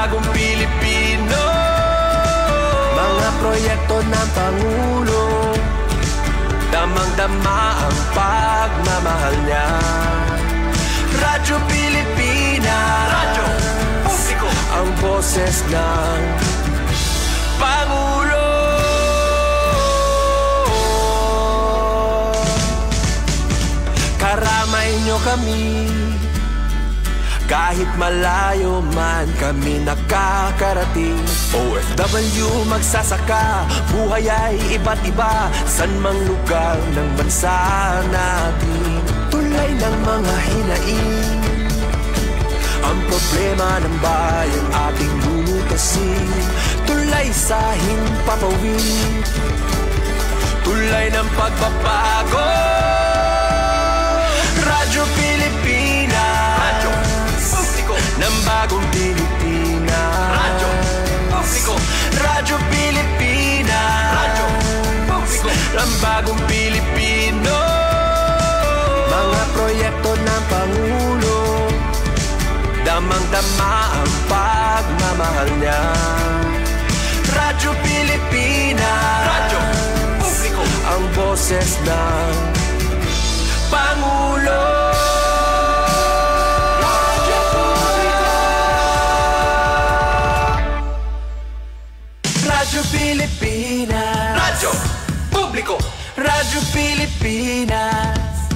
bagong Pilipino. Mga proyekto ng Pangulo, damang-dama ang pagmamahal niya. Radyo Pilipinas, radyo publiko, ang boses ng Pangulo. Karamay nyo kami, kahit malayo man kami nakakarating. OFW magsasaka, buhay ay iba't iba, san mang lugar ng bansa natin. Tulay ng mga hinaing, ang problema ng bayan ating lulutasin. Tulay sa himpapawid, tulay ng pagbabago. Radyo Pilipinas, radyo publiko ng bagong Pilipinas. Radyo publiko, Radyo Pilipinas, radyo publiko ng bagong Pilipino. Mga proyekto ng Pangulo, damang-dama ang pagmamahal niya. Radyo Pilipinas, radyo publiko, ang boses ng Pangulo. Radyo publiko, Radyo Pilipinas, radyo publiko, Radyo Pilipinas.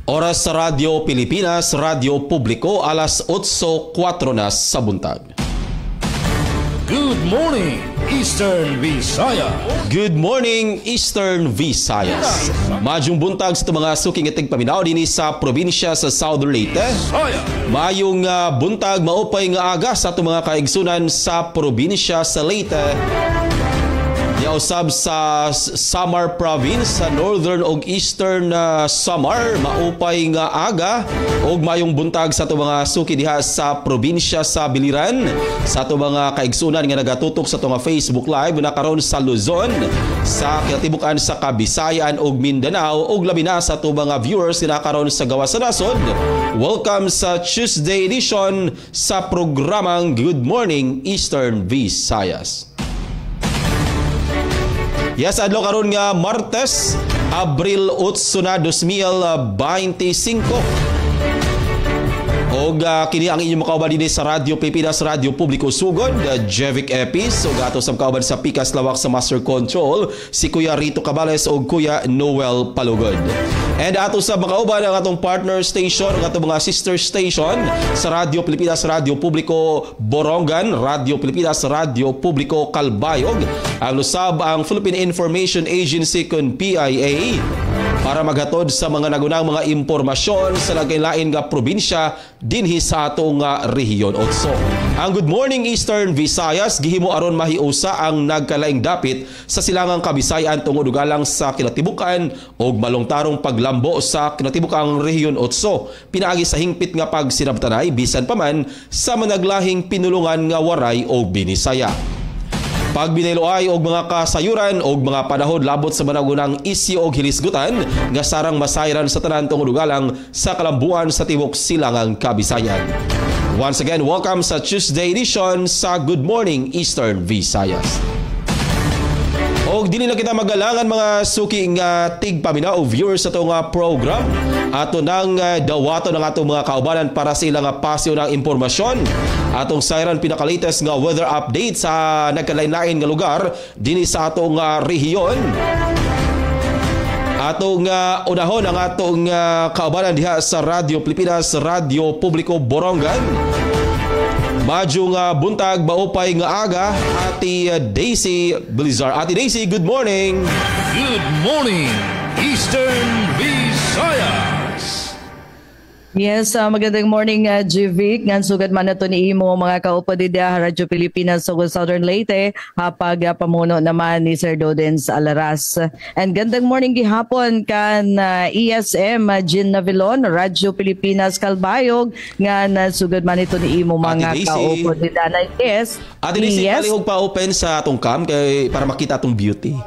Oras sa Radyo Pilipinas, Radyo Publiko, alas 8:04 na sa buntag. Good morning, Eastern Visayas. Good morning, Eastern Visayas. Maayong buntag sa mga suking itig paminaw din sa probinsya sa Southern Leyte. Maayong buntag maupay nga aga sa mga kaigsunan sa probinsya sa Leyte. Yausab sa Samar Province sa Northern ug Eastern Samar, maupay nga aga ug mayong buntag sa mga suki diha sa probinsya sa Biliran, sa mga kaigsunan nga nagatutok sa mga Facebook Live na karon sa Luzon, sa kinatibukan sa Kabisayan ug Mindanao ug labi na sa mga viewers nga karon sa gawas sa nasod. Welcome sa Tuesday edition sa programang Good Morning Eastern Visayas. Yes, adlaw karon nga Martes, Abril 8 na 2025. Og kini ang inyong makauban din sa Radyo Pilipinas, Radyo Publiko Sugod, Jevic Epis, o gato sa makauban sa Pikas Lawak sa Master Control, si Kuya Rito Cabales o Kuya Noel Palugod. And ato sa makauban ang atong partner station, ang atong mga sister station sa Radyo Pilipinas, Radyo Publiko Borongan, Radyo Pilipinas, Radyo Publiko Calbayog, ang lusab ang Philippine Information Agency kun PIA, para maghatod sa mga nagunang mga impormasyon sa lain-lain nga probinsya dinhi sa atong rehiyon. Also, ang Good Morning Eastern Visayas gihimo aron mahiusa ang nagkalaing dapit sa silangang Kabisayan tungod ugalang sa kinatibukan og malungtarong paglambo sa kinatibukang rehiyon 8, pinaagi sa hingpit nga pagsinabtanay bisan pa man sa managlahing pinulungan nga waray o binisaya. Pagbinayloay og mga kasayuran og mga panahon labot sa managunang isyu og hilisgutan nga sarang masayran sa tanan tungod ugalang sa kalambuan sa tibok silangang Kabisayan. Once again, welcome sa Tuesday edition sa Good Morning Eastern Visayas. Og dili na kita magalangan mga suki nga tigpaminaw o viewers sa itong program. Ato nang dawato ng atong mga kaubanan para sa ilang pasyo ng impormasyon. Atong sayran pinakalatest nga weather update sa nagkalain-lain nga lugar dinhi sa atong rehiyon. Atong unahon ang atong kaubanan diha sa Radyo Pilipinas, Radyo Publiko Borongan. Madyong buntag, maupay nga aga, Ate Daisy Blizzard. Ate Daisy, good morning! Good morning, Eastern Visayas! Yes, magandang morning, Jevic. Ngan sugad man nato ni imo mga kaupo didi Radyo Pilipinas sa Southern Leyte, hapag pamuno naman ni Sir Dodens Alaras. And gandang morning gihapon kan ESM Jean Navilon, Radyo Pilipinas Calbayog, ngan sugad man ito ni imo mga kaupo didi. Yes. Ate Daisy, palihog pa open sa atong cam kay para makita atong beauty.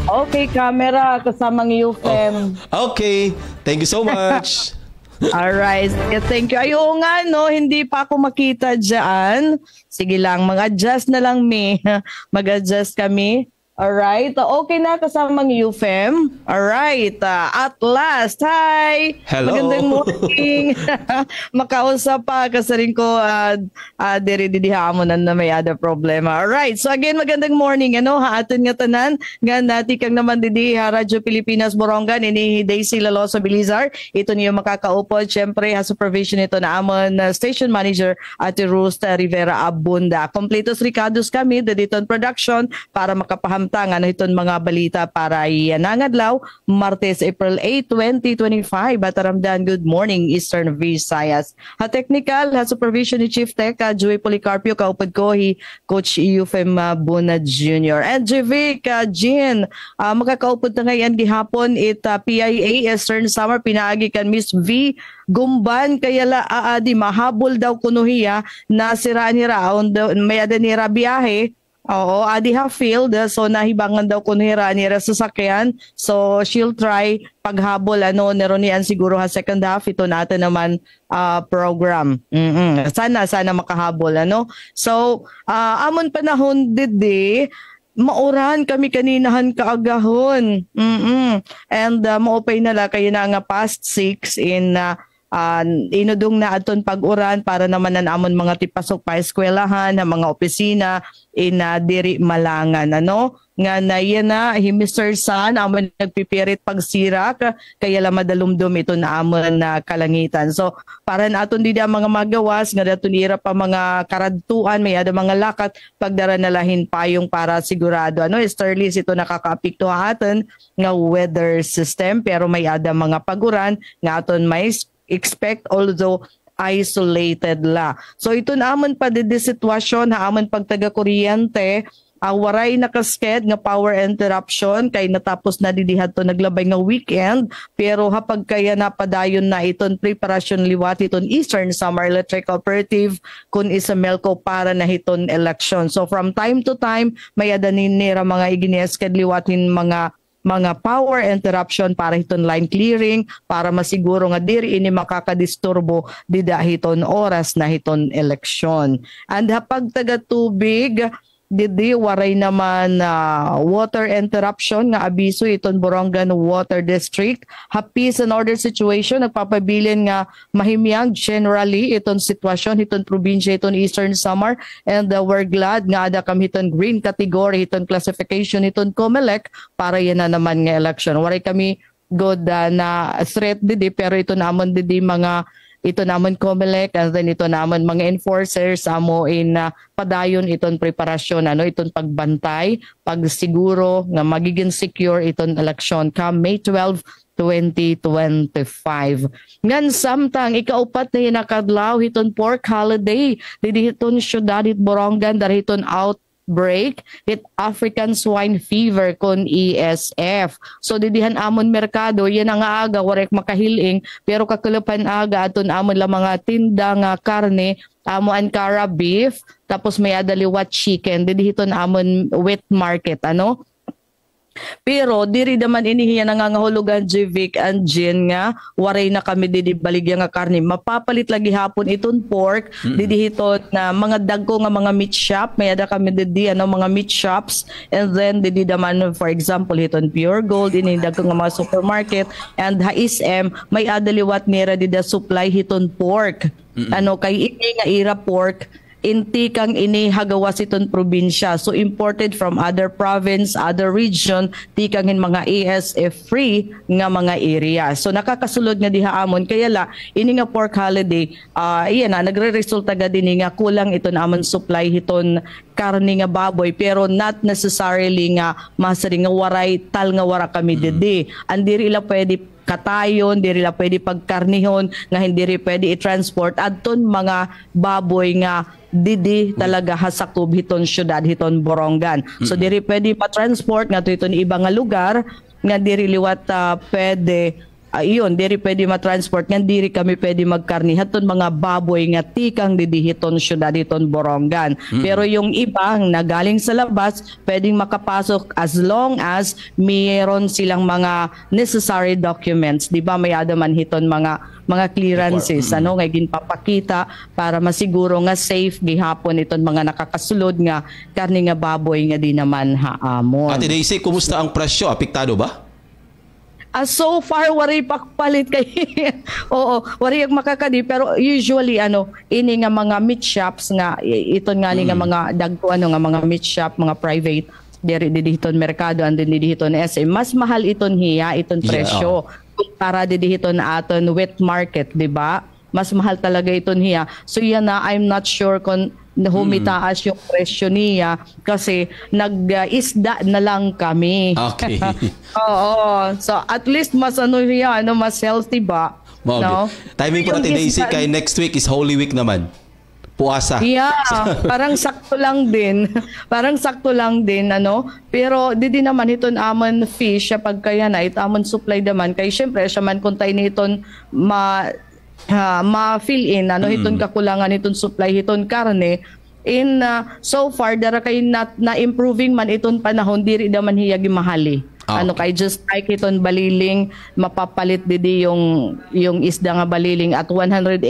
Okay, camera kasamang UFM. Okay, thank you so much. Alright, thank you. Ayo nga, no, hindi pa ako makita dyan. Sige lang, mag-adjust na lang, me. Mag-adjust kami. Alright, okay na kasamang UFM. Alright, at last, hi! Hello. Magandang morning. Makausap pa kasi rin ko diri-didiha mo na may ada problema. Alright, so again, magandang morning. Ano, haaton nga tanan, nga nati kang naman didi Radyo Pilipinas Borongan, ini Daisy Laloso Bilizar. Ito niyo makakaupod. Siyempre, ha supervision ito na amon station manager Ate Rusta Rivera Abunda. Completos Ricardos kami, dediton production para makapahamtang ano iton mga balita para iyanangadlaw Martes, April 8, 2025. Bataramdan, good morning Eastern Visayas. Ha technical, ha supervision ni Chief Tech Joey Policarpio, kaupad ko Coach Eufem Buna Jr. And Jvic Jean, makakaupod na ngayon gihapon PIA Eastern Summer pinaagi kan Miss V Gumban kaya la aadi mahabol daw kunuhiya na sira nira may ada nira biyahe. Oo, adi ha field, so nahibangan daw kung nira sasakyan. So she'll try paghabol neronian siguro ha second half ito natin naman program. Sana makahabol So amon panahon didi mauran kami kaninahan kaagahon. And maupay nala kayo na nga past 6 in inudong na aton pag-uran para naman amon mga tipasok pa eskwelahan, mga opisina diri Malangan nga na yan na Mr. San amon nagpipirit pagsirak kaya la madalumdum ito na amon na kalangitan. So para na aton dida mga magawas nga daton ira pa mga karadtuan may ada mga lakat pagdara na lahin payong para sigurado Sterlis ito nakakaapekto aton nga weather system pero may ada mga paguran nga aton may expect although isolated la. So ito naman pa di sitwasyon haamon pagtaga kuryente waray nakasked nga power interruption kay natapos na didihad to naglabay nga weekend pero hapag kaya napadayon na iton preparasyon liwat iton Eastern Summer Electric Cooperative kun isa Melco para na hiton election. So from time to time may adanin nira mga iginiesked liwatin mga power interruption para hiton line clearing para masiguro nga diri ini makakadisturbo dida hiton oras na hiton eleksyon. And hapag taga tubig didi waray naman water interruption nga abiso iton Borongan Water District. Peace and order situation nagpapabilin nga mahimyang generally iton sitwasyon iton probinsya iton Eastern Samar and we're glad nga ada kami iton green category iton classification iton COMELEC para yan na naman nga election. Waray kami good na threat didi pero ito namon didi mga ito naman COMELEC and then ito naman mga enforcers amo padayon iton preparasyon iton pagbantay pagsiguro nga magiging secure iton election come May 12 2025. Ngan samtang ikaupat na hinakadlaw hiton pork holiday didi hiton syudad hit Borongan dari hiton outbreak hit African swine fever kon ESF. So didihan amon merkado yan ang aga warek makahiling pero kakulupan aga aton amon la mga tinda nga karne amo Ankara beef tapos may adaliwat chicken didihiton amon wet market Pero diri daman inihiya nangangahulugan Jvic and Jean nga waray na kami didi baligya nga karne mapapalit lagi hapon iton pork didi hiton na mga dagko nga mga meat shop may ada kami didi mga meat shops and then didi daman for example hiton Pure Gold ini dagko nga mga supermarket and HSM may adaliwat nira dida supply hiton pork kay ini nga ira pork inti kang inihagawas iton probinsya. So imported from other province, other region, ti kangin mga ASF free nga mga area. So nakakasulod nga diha amon kaya la ini nga pork holiday nagre-resulta ga din nga kulang iton amon supply hiton karne nga baboy pero not necessarily nga masari nga waray tal nga wara kami didi. Andiri ila pwede katayon, diri la pwede pagkarnihon nga hindi ri pwede i-transport adton mga baboy nga didi talaga hasakob hiton syudad hiton Borongan. So diri pwede pa-transport nga iton iba nga lugar nga diri liwat pwede Iyon, diri pwede ma-transport nga diri kami pwede magkarni haton mga baboy nga tikang didihiton syudad diton Borongan. Pero yung ibang nagaling sa labas pwedeng makapasok as long as mayroon silang mga necessary documents, di ba? May adaman hiton mga clearances ano nga ginpapakita para masiguro nga safe gihapon iton mga nakakasulod nga karni nga baboy nga di naman haamon. Ate Daisy, kumusta ang presyo? Apektado ba? So far wari pakpalit kay oo, wari ang makakadi pero usually ini nga mga meat shops nga iton nga ni nga mga dagko nga mga meat shop, mga private diri dihiton merkado and dihiton SA mas mahal iton hiya iton presyo para dihiton aton wet market, di ba? Mas mahal talaga iton hiya. So yan na, I'm not sure kung humitaas yung presyo niya kasi nag-isda na lang kami. Okay. Oo. So at least mas mas healthy ba? No? Timing po natin Daisy kay next week is Holy Week naman. Puasa. Yeah, parang sakto lang din. Parang sakto lang din Pero di naman iton amon fish pagkaya na itamon supply naman kay syempre siya man kuntay niton ma-fill in hiton kakulangan hiton supply hiton karne in so far dara kay na improving man iton panahon diri naman hiya gimahali. Kay just like iton baliling mapapalit didi yung isda nga baliling at 180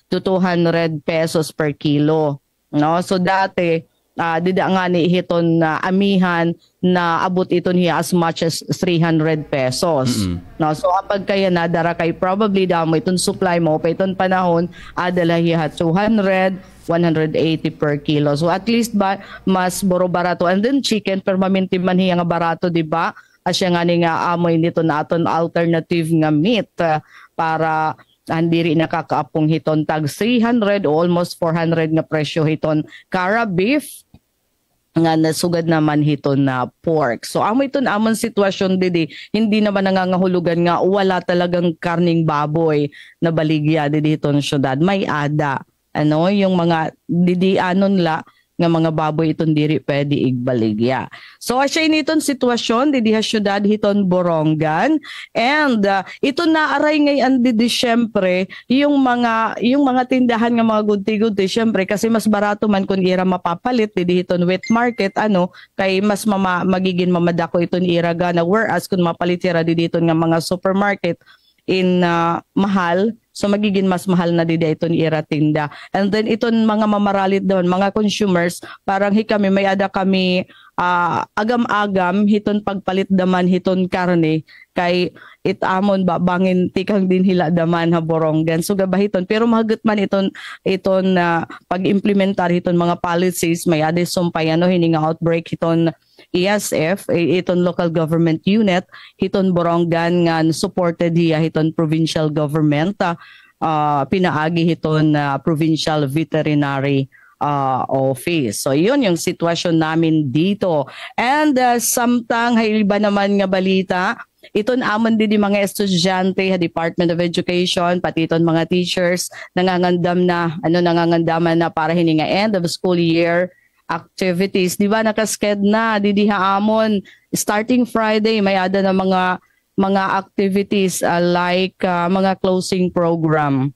to 200 pesos per kilo. No? So dati dida nga ni hiton amihan na abot iton hiya as much as 300 pesos. No, so kapag kaya nadara kay probably damo iton supply mo pa iton panahon adala hiya 200 180 per kilo. So at least ba mas barato and then chicken permanente man hiya nga barato, di ba? Asya nga ni nga amoy nito na aton alternative nga meat para andiri nakakaapong hiton tag 300 o almost 400 nga presyo hiton cara beef nga nasugad naman hiton na pork. So amo iton amon sitwasyon didi hindi naman nangangahulugan nga wala talagang karning baboy na baligya didi hiton syudad. May ada yung mga didi anon la nga mga baboy iton diri pwede igbaligya. So asya initon sitwasyon didi ha syudad hiton Borongan and ito na aray ngayon didi syempre yung mga tindahan nga mga gudti-gudti syempre kasi mas barato man kun ira mapapalit didi hiton wet market kay mas magiging mamadako iton ira gana whereas kun mapalit ira didi hiton nga mga supermarket in mahal. So magiging mas mahal na didi iton ira tinda. And then iton mga mamaralit doon, mga consumers, parang kami may ada kami agam-agam hiton pagpalit daman hiton karne kay itamon ba bangin tikang din hila daman ha Borongan. So gabahiton pero mahagot man iton pag-implementar hiton mga policies may ade sumpay hini nga outbreak hiton ESF, iton local government unit, hiton Borongan nga supported hiya hiton provincial government, pinaagi hiton provincial veterinary office. So yun yung sitwasyon namin dito. And samtang iba naman nga balita, iton amon din mga estudyante ha Department of Education pati iton mga teachers nangangandaman na para hininga end of school year activities, di ba nakasked na didiha amon starting Friday may ada na mga activities like mga closing program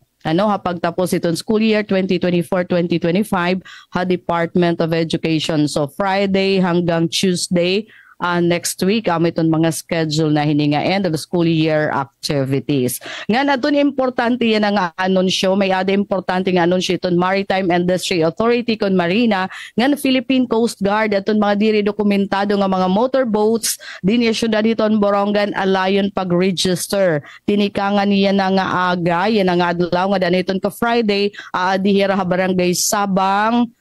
pagtapos itong school year 2024-2025 ha Department of Education. So Friday hanggang Tuesday next week itong mga schedule na hininga end of school year activities. Nga naton importante yan ang anunsyo, may ada importante nga anunsyo itong Maritime Industry Authority kon Marina nga Philippine Coast Guard atong mga diri dokumentado nga mga motorboats din ya syudad hiton Borongan alayon pag-register. Tinikangan niya na nga aga, yan nga adlaw nga daniton ka Friday dihira ha barangay Sabang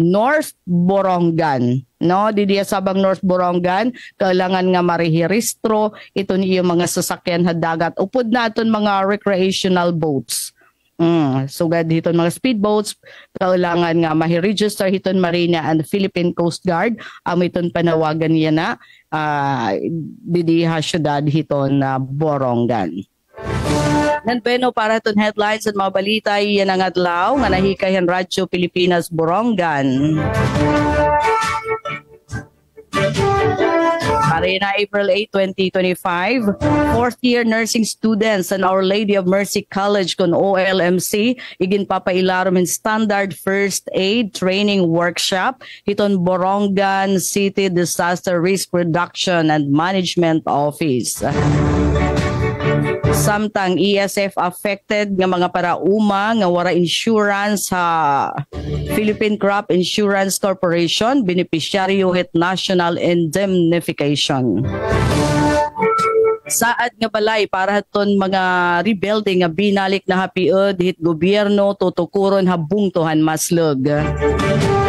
North Borongan. No, didi Sabang North Borongan, kailangan nga marehistro ito niyo mga sasakyan ha dagat. Upod naton mga recreational boats. Sugad hiton mga speedboats, kailangan nga ma-register hiton Marina and Philippine Coast Guard. Iton panawagan niya na didi ha syudad hiton Borongan. Nanpeno para itong headlines at mga balita yan ang adlaw nga nahikayan Radyo Pilipinas Borongan. Para na April 8, 2025, fourth year nursing students and Our Lady of Mercy College kon OLMC igin papailarom in standard first aid training workshop hiton Borongan City Disaster Risk Reduction and Management Office. Samtang ESF affected nga mga parauma nga wara insurance sa Philippine Crop Insurance Corporation beneficiaryo hit national indemnification. Saad nga balay para haton mga rebuilding nga binalik na hapiod hit gobyerno tutukuron habungtuhan maslug.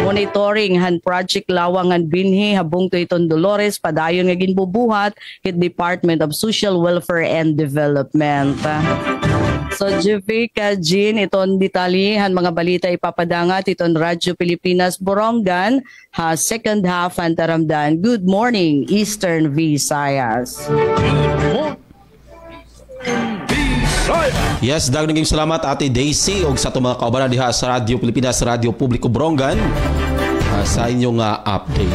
Monitoring han project lawangan binhi habung to iton Dolores padayon nga ginbubuhat hit Department of Social Welfare and Development. So Jivik, Jean, iton detalyehan mga balita ipapadangat iton Radyo Pilipinas Borongan ha second half antaramdan. Good morning Eastern Visayas. Yes, daghang salamat Ate Daisy og sa ato mga kaubanan diha sa Radyo Pilipinas, Radyo Publiko Borongan sa inyong update.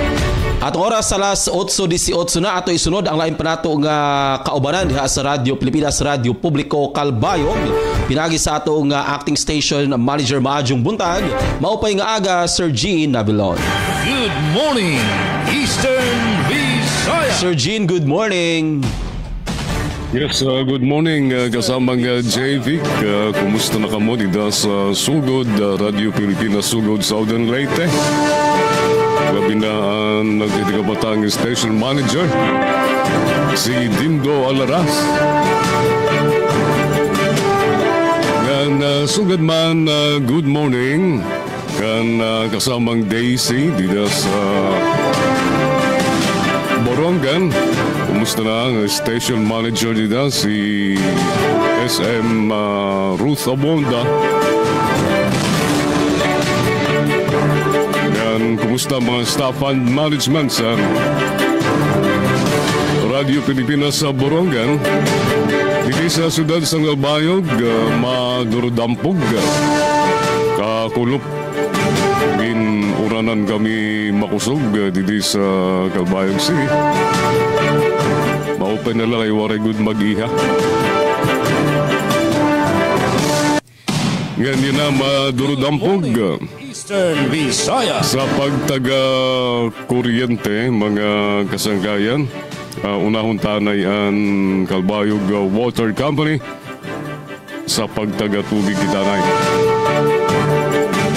Atong oras alas 8:18 na ato isunod ang lain pa nato nga kaubanan diha sa Radyo Pilipinas, Radyo Publiko Calbayog. Pinagi sa ato nga acting station manager maadjong buntag, maupay nga aga Sir Jean Nabilon. Good morning, Eastern Visayas. Sir Jean, good morning. Yes, good morning kasamang JV. Kumusta na kamo dito sa Sugod, Radio Pilipinas Sugod, Southern Leyte. Labi na ang nagtitikabatang station manager, si Dindo Alaras. Yan, sugad man, good morning. Kan kasamang Daisy dito sa Borongan. Kumusta na ang station manager dito si SM Ruth Abonda. Yan, kumusta mga staff and management sa Radio Pilipinas sa Borongan. Dito sa sudad sa Calbayog, madurudampog, kakulop. Uranan kami makusog dito sa Calbayog City. Maupay na lang ay waray good mag-iha. Ganyan na madurudampog Eastern Visayas. sa pagtaga kuryente, mga kasangkayan. Unahon tanay ang Calbayog Water Company sa pagtaga tubig itanay.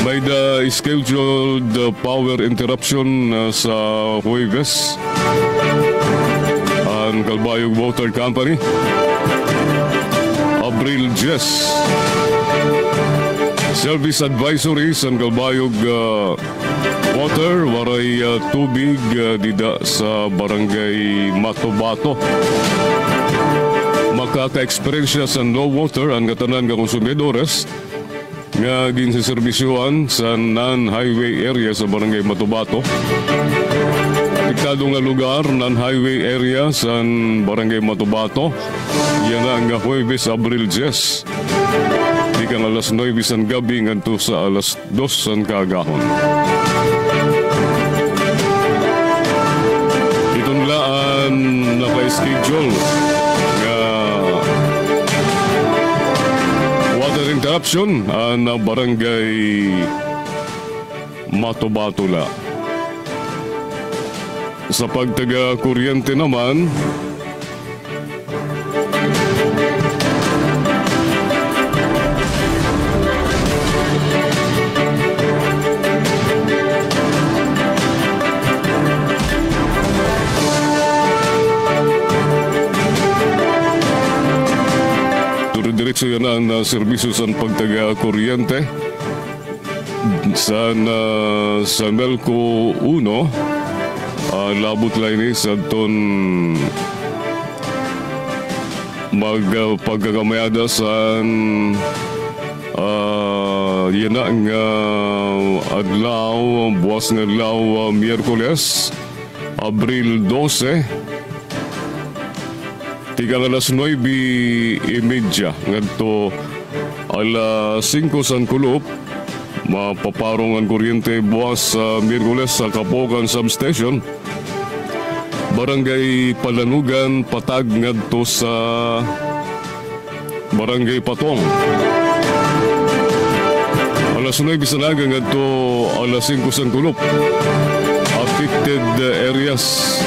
May the scheduled power interruption sa Huwebes ang Calbayog Water Company. Abril Jess. Service advisory sa Calbayog Water. Waray tubig dida sa barangay Matobato. Makaka-eksperyensya sa no water ang katanan ng konsumidores nga ginsiserbisyuhan sa non-highway area sa barangay Matobato. Apektado nga lugar, non-highway area sa barangay Matobato. Yan ang Huwebes, Abril 10. Di kang alas 9 san gabi nganto sa alas 2 san kagahon. Itong laan naka-schedule nga water interruption ang barangay Matobato la. Sa pagtaga kuryente naman, diretso yan ang serbisyo sa pagtaga kuryente sa Melco 1. Labot lain sa ton magpagkakamayada sa yan ang adlaw, buwas ng adlaw, Miyerkules, Abril 12. Tigang alas 9:30 ngadto alas 5 san kulop mapaparong ang kuryente buwas sa Miyerkules sa Kapogan Substation. Barangay Palanugan, Patag ngadto sa Barangay Patong. Alas 9 Bisanaga ngadto alas 5 Sangkulop. Affected areas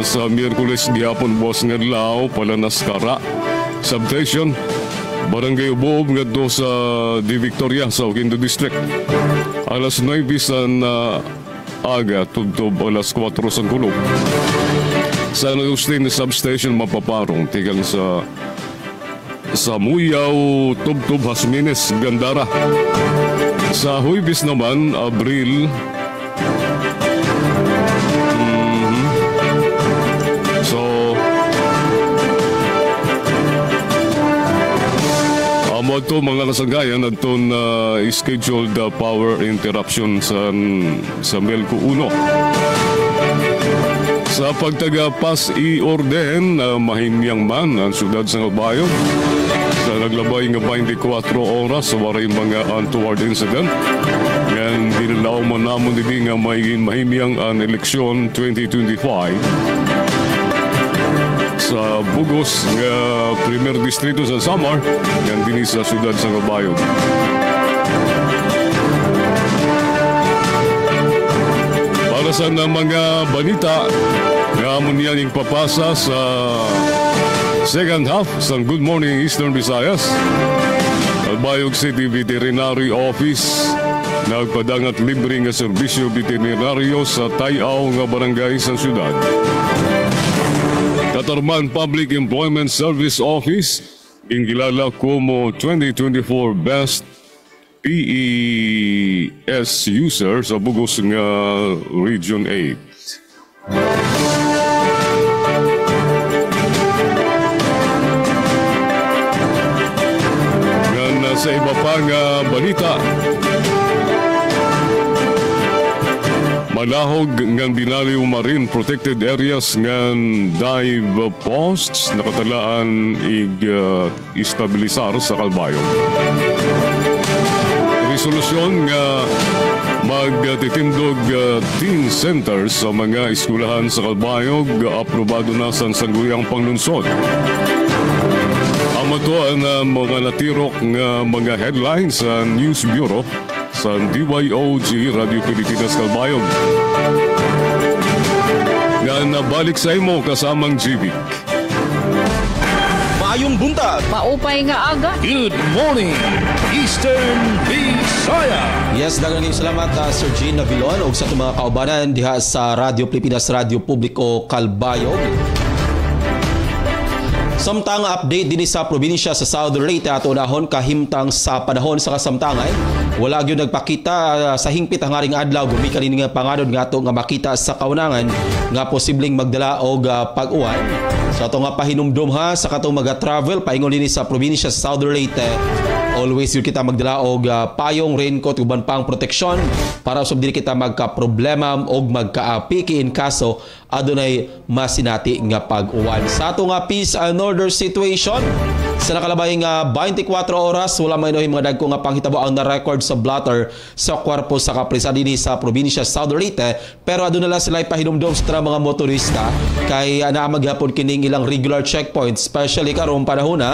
sa Miyerkules gihapon buwas nga adlaw Palanaskara Substation, Barangay Uboob ngadto sa Di Victoria sa Oquendo District. Alas 9 bisan aga tugtob alas 4 Sangkulop. Sa Agustin Substation mapaparong tigang sa Muyaw, Tubtub, Hasmines, Gandara. Sa Huybis naman, Abril, amo ito mga nasagayan aton scheduled power interruption sa Melco 1. Sa pagtagapas i-orden mahimyang man ang siyudad sa Ngabayog sa naglabay nga 24 oras sa waray mga untoward incident. Ngayon dinalaw man namon din nga mahimyang ang eleksyon 2025 sa Bugos nga Primer Distrito sa Samar ngayon din sa siyudad sa Ngabayog. Para sa mga balita nga amon niyang ipapasa sa second half sa Good Morning Eastern Visayas. Albayog City Veterinary Office nagpadangat libre nga serbisyo veterinaryo sa Tayaw nga barangay sa siyudad. Katarman Public Employment Service Office gingilala como 2024 Best PES user sa Bugos nga Region 8. Nga sa iba pang balita, malahog ng Dinaliw Marine Protected Areas ng dive posts nakatalaan i-stabilisar sa Calbayog. Resolusyon nga magtitindog teen centers sa mga eskwelahan sa Calbayog aprobado na sa sangguniang panglunsod. Amo to ang mga natirok nga mga headlines sa News Bureau sa DYOG Radio Pilipinas Calbayog. Nga nabalik sa imo kasamang GB. Maayong buntag. Maupay nga aga. Good morning, Eastern Visaya. Yes, daghang salamat Sir Gene Navilon ug sa itong mga kaubanan diha sa Radio Pilipinas Radio Publiko Calbayog. Samtang update din sa probinsya sa Southern Leyte ato unahon kahimtang sa panahon sa kasamtangay. Wala gyud nagpakita sa hingpit ang aring adlaw gumikan ini nga panganod nga ato nga makita sa kaunangan nga posibleng magdala og pag-uwan. Sa ato nga pahinumdum ha sa katong maga-travel paingon dinhi sa probinsya sa Southern Leyte. Always yun kita magdala og payong, raincoat, uban pang proteksyon para usab dili kita magka-problema og magka-apiki in kaso adunay masinati nga pag-uwan. Sa ato nga peace and order situation sa nakalabay nga 24 oras wala may inuhing mga dagko nga panghitabo ang na-record sa blotter sa kwarpo sa kaprisan dinhi sa probinsya sa Southern Leyte, pero aduna lang sila pahinumdum sa mga motorista kay naa maghapon kining ilang regular checkpoints, especially karong panahon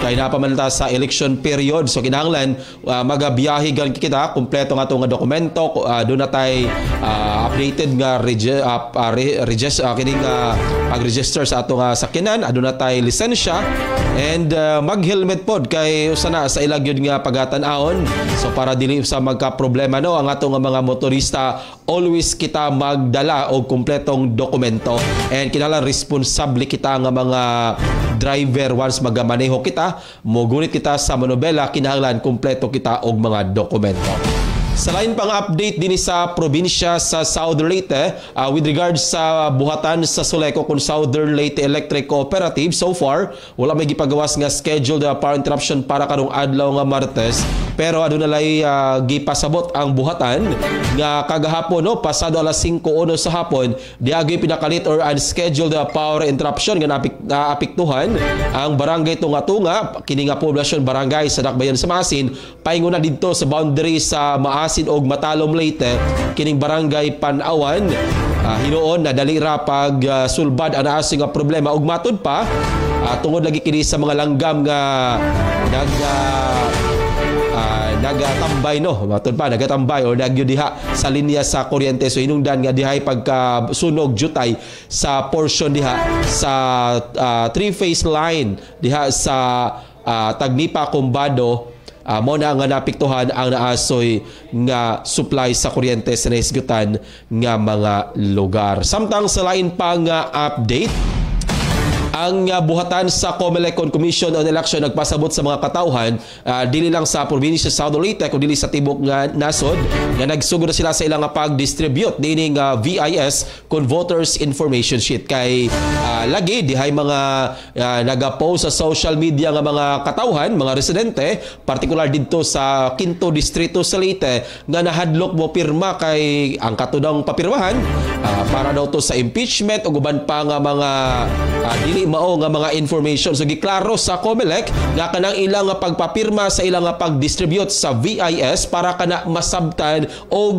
kay napamanata sa election period. So kinahanglan magabiyahe gan kita kumpleto nga nga dokumento, doon na tay updated nga kining pag-register sa ato nga sakyanan, aduna tay lisensya and mag-helmet pod kay usana sa ilang yun nga pagatan-aon. So para dili sa magka-problema ang ato nga mga motorista, always kita magdala og kumpletong dokumento and kinahanglan responsable kita nga mga driver once magamaneho kita, mogunit kita sa manobela, kinahanglan kumpleto kita og mga dokumento. Sa lain pang update din sa probinsya sa Southern Leyte with regards sa buhatan sa Soleco kung Southern Leyte Electric Cooperative, so far wala may gipagawas nga scheduled power interruption para karong adlaw nga Martes pero adunay gipasabot ang buhatan nga kagahapon no pasado alas 5:01 sa hapon diagi pinakalit or unscheduled power interruption nga naapektuhan ang barangay Tunga-Tunga kini nga poblasyon barangay sa Dakbayan sa Maasin painguna didto sa boundary sa Maasin ug Matalom Leyte kining barangay Panawan hinuon na dali ra pag sulbad ang naasing nga problema ug matud pa tungod lagi kini sa mga langgam nga nagatambay no matud pa nagatambay o nagyo diha sa linya sa kuryente so hinungdan nga dihay pagka sunog jutay sa portion diha sa three-phase line diha sa Tagnipa Kumbado mo na nga napiktuhan ang naasoy nga supply sa kuryente sa naisgutan nga mga lugar. Samtang sa lain pang update, ang buhatan sa Comelec Commission on Election nagpasabot sa mga katauhan dili lang sa probinsya sa Southern Leyte kundi sa tibok nga nasod nga nagsugod na sila sa ilang pag-distribute dining VIS kon voters information sheet kay lagi dihay mga nagapost sa social media nga mga katauhan mga residente partikular didto sa 5th distrito sa Leyte nga nahadlok mo pirma kay ang katudang papirmahan para daw to sa impeachment ug uban pa nga mga dili mao nga mga information. So giklaro sa Comelec nga kanang ilang pagpapirma sa ilang pag-distribute sa VIS para kana masabtan o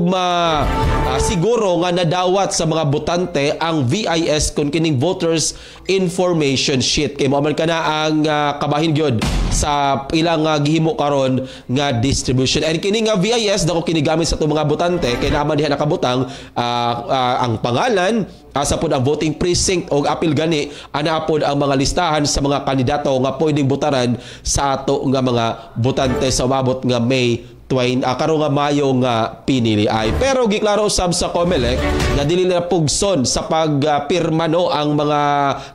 siguro nga nadawat sa mga botante ang VIS kung kining voters information sheet. Kay mo man kana ang kabahin gyud sa ilang gihimo karon nga distribution. And kini nga VIS dako kinigamit sa itong mga botante kay naman diha nakabutang ang pangalan asa pod ang voting precinct o apil gani ana pod ang mga listahan sa mga kandidato nga pwedeng botaran sa ato nga mga botante sa umabot nga May karon nga Mayo nga pinili ay. Pero giklaro sab sa Comelec nga dili na pugson sa pagpirma no ang mga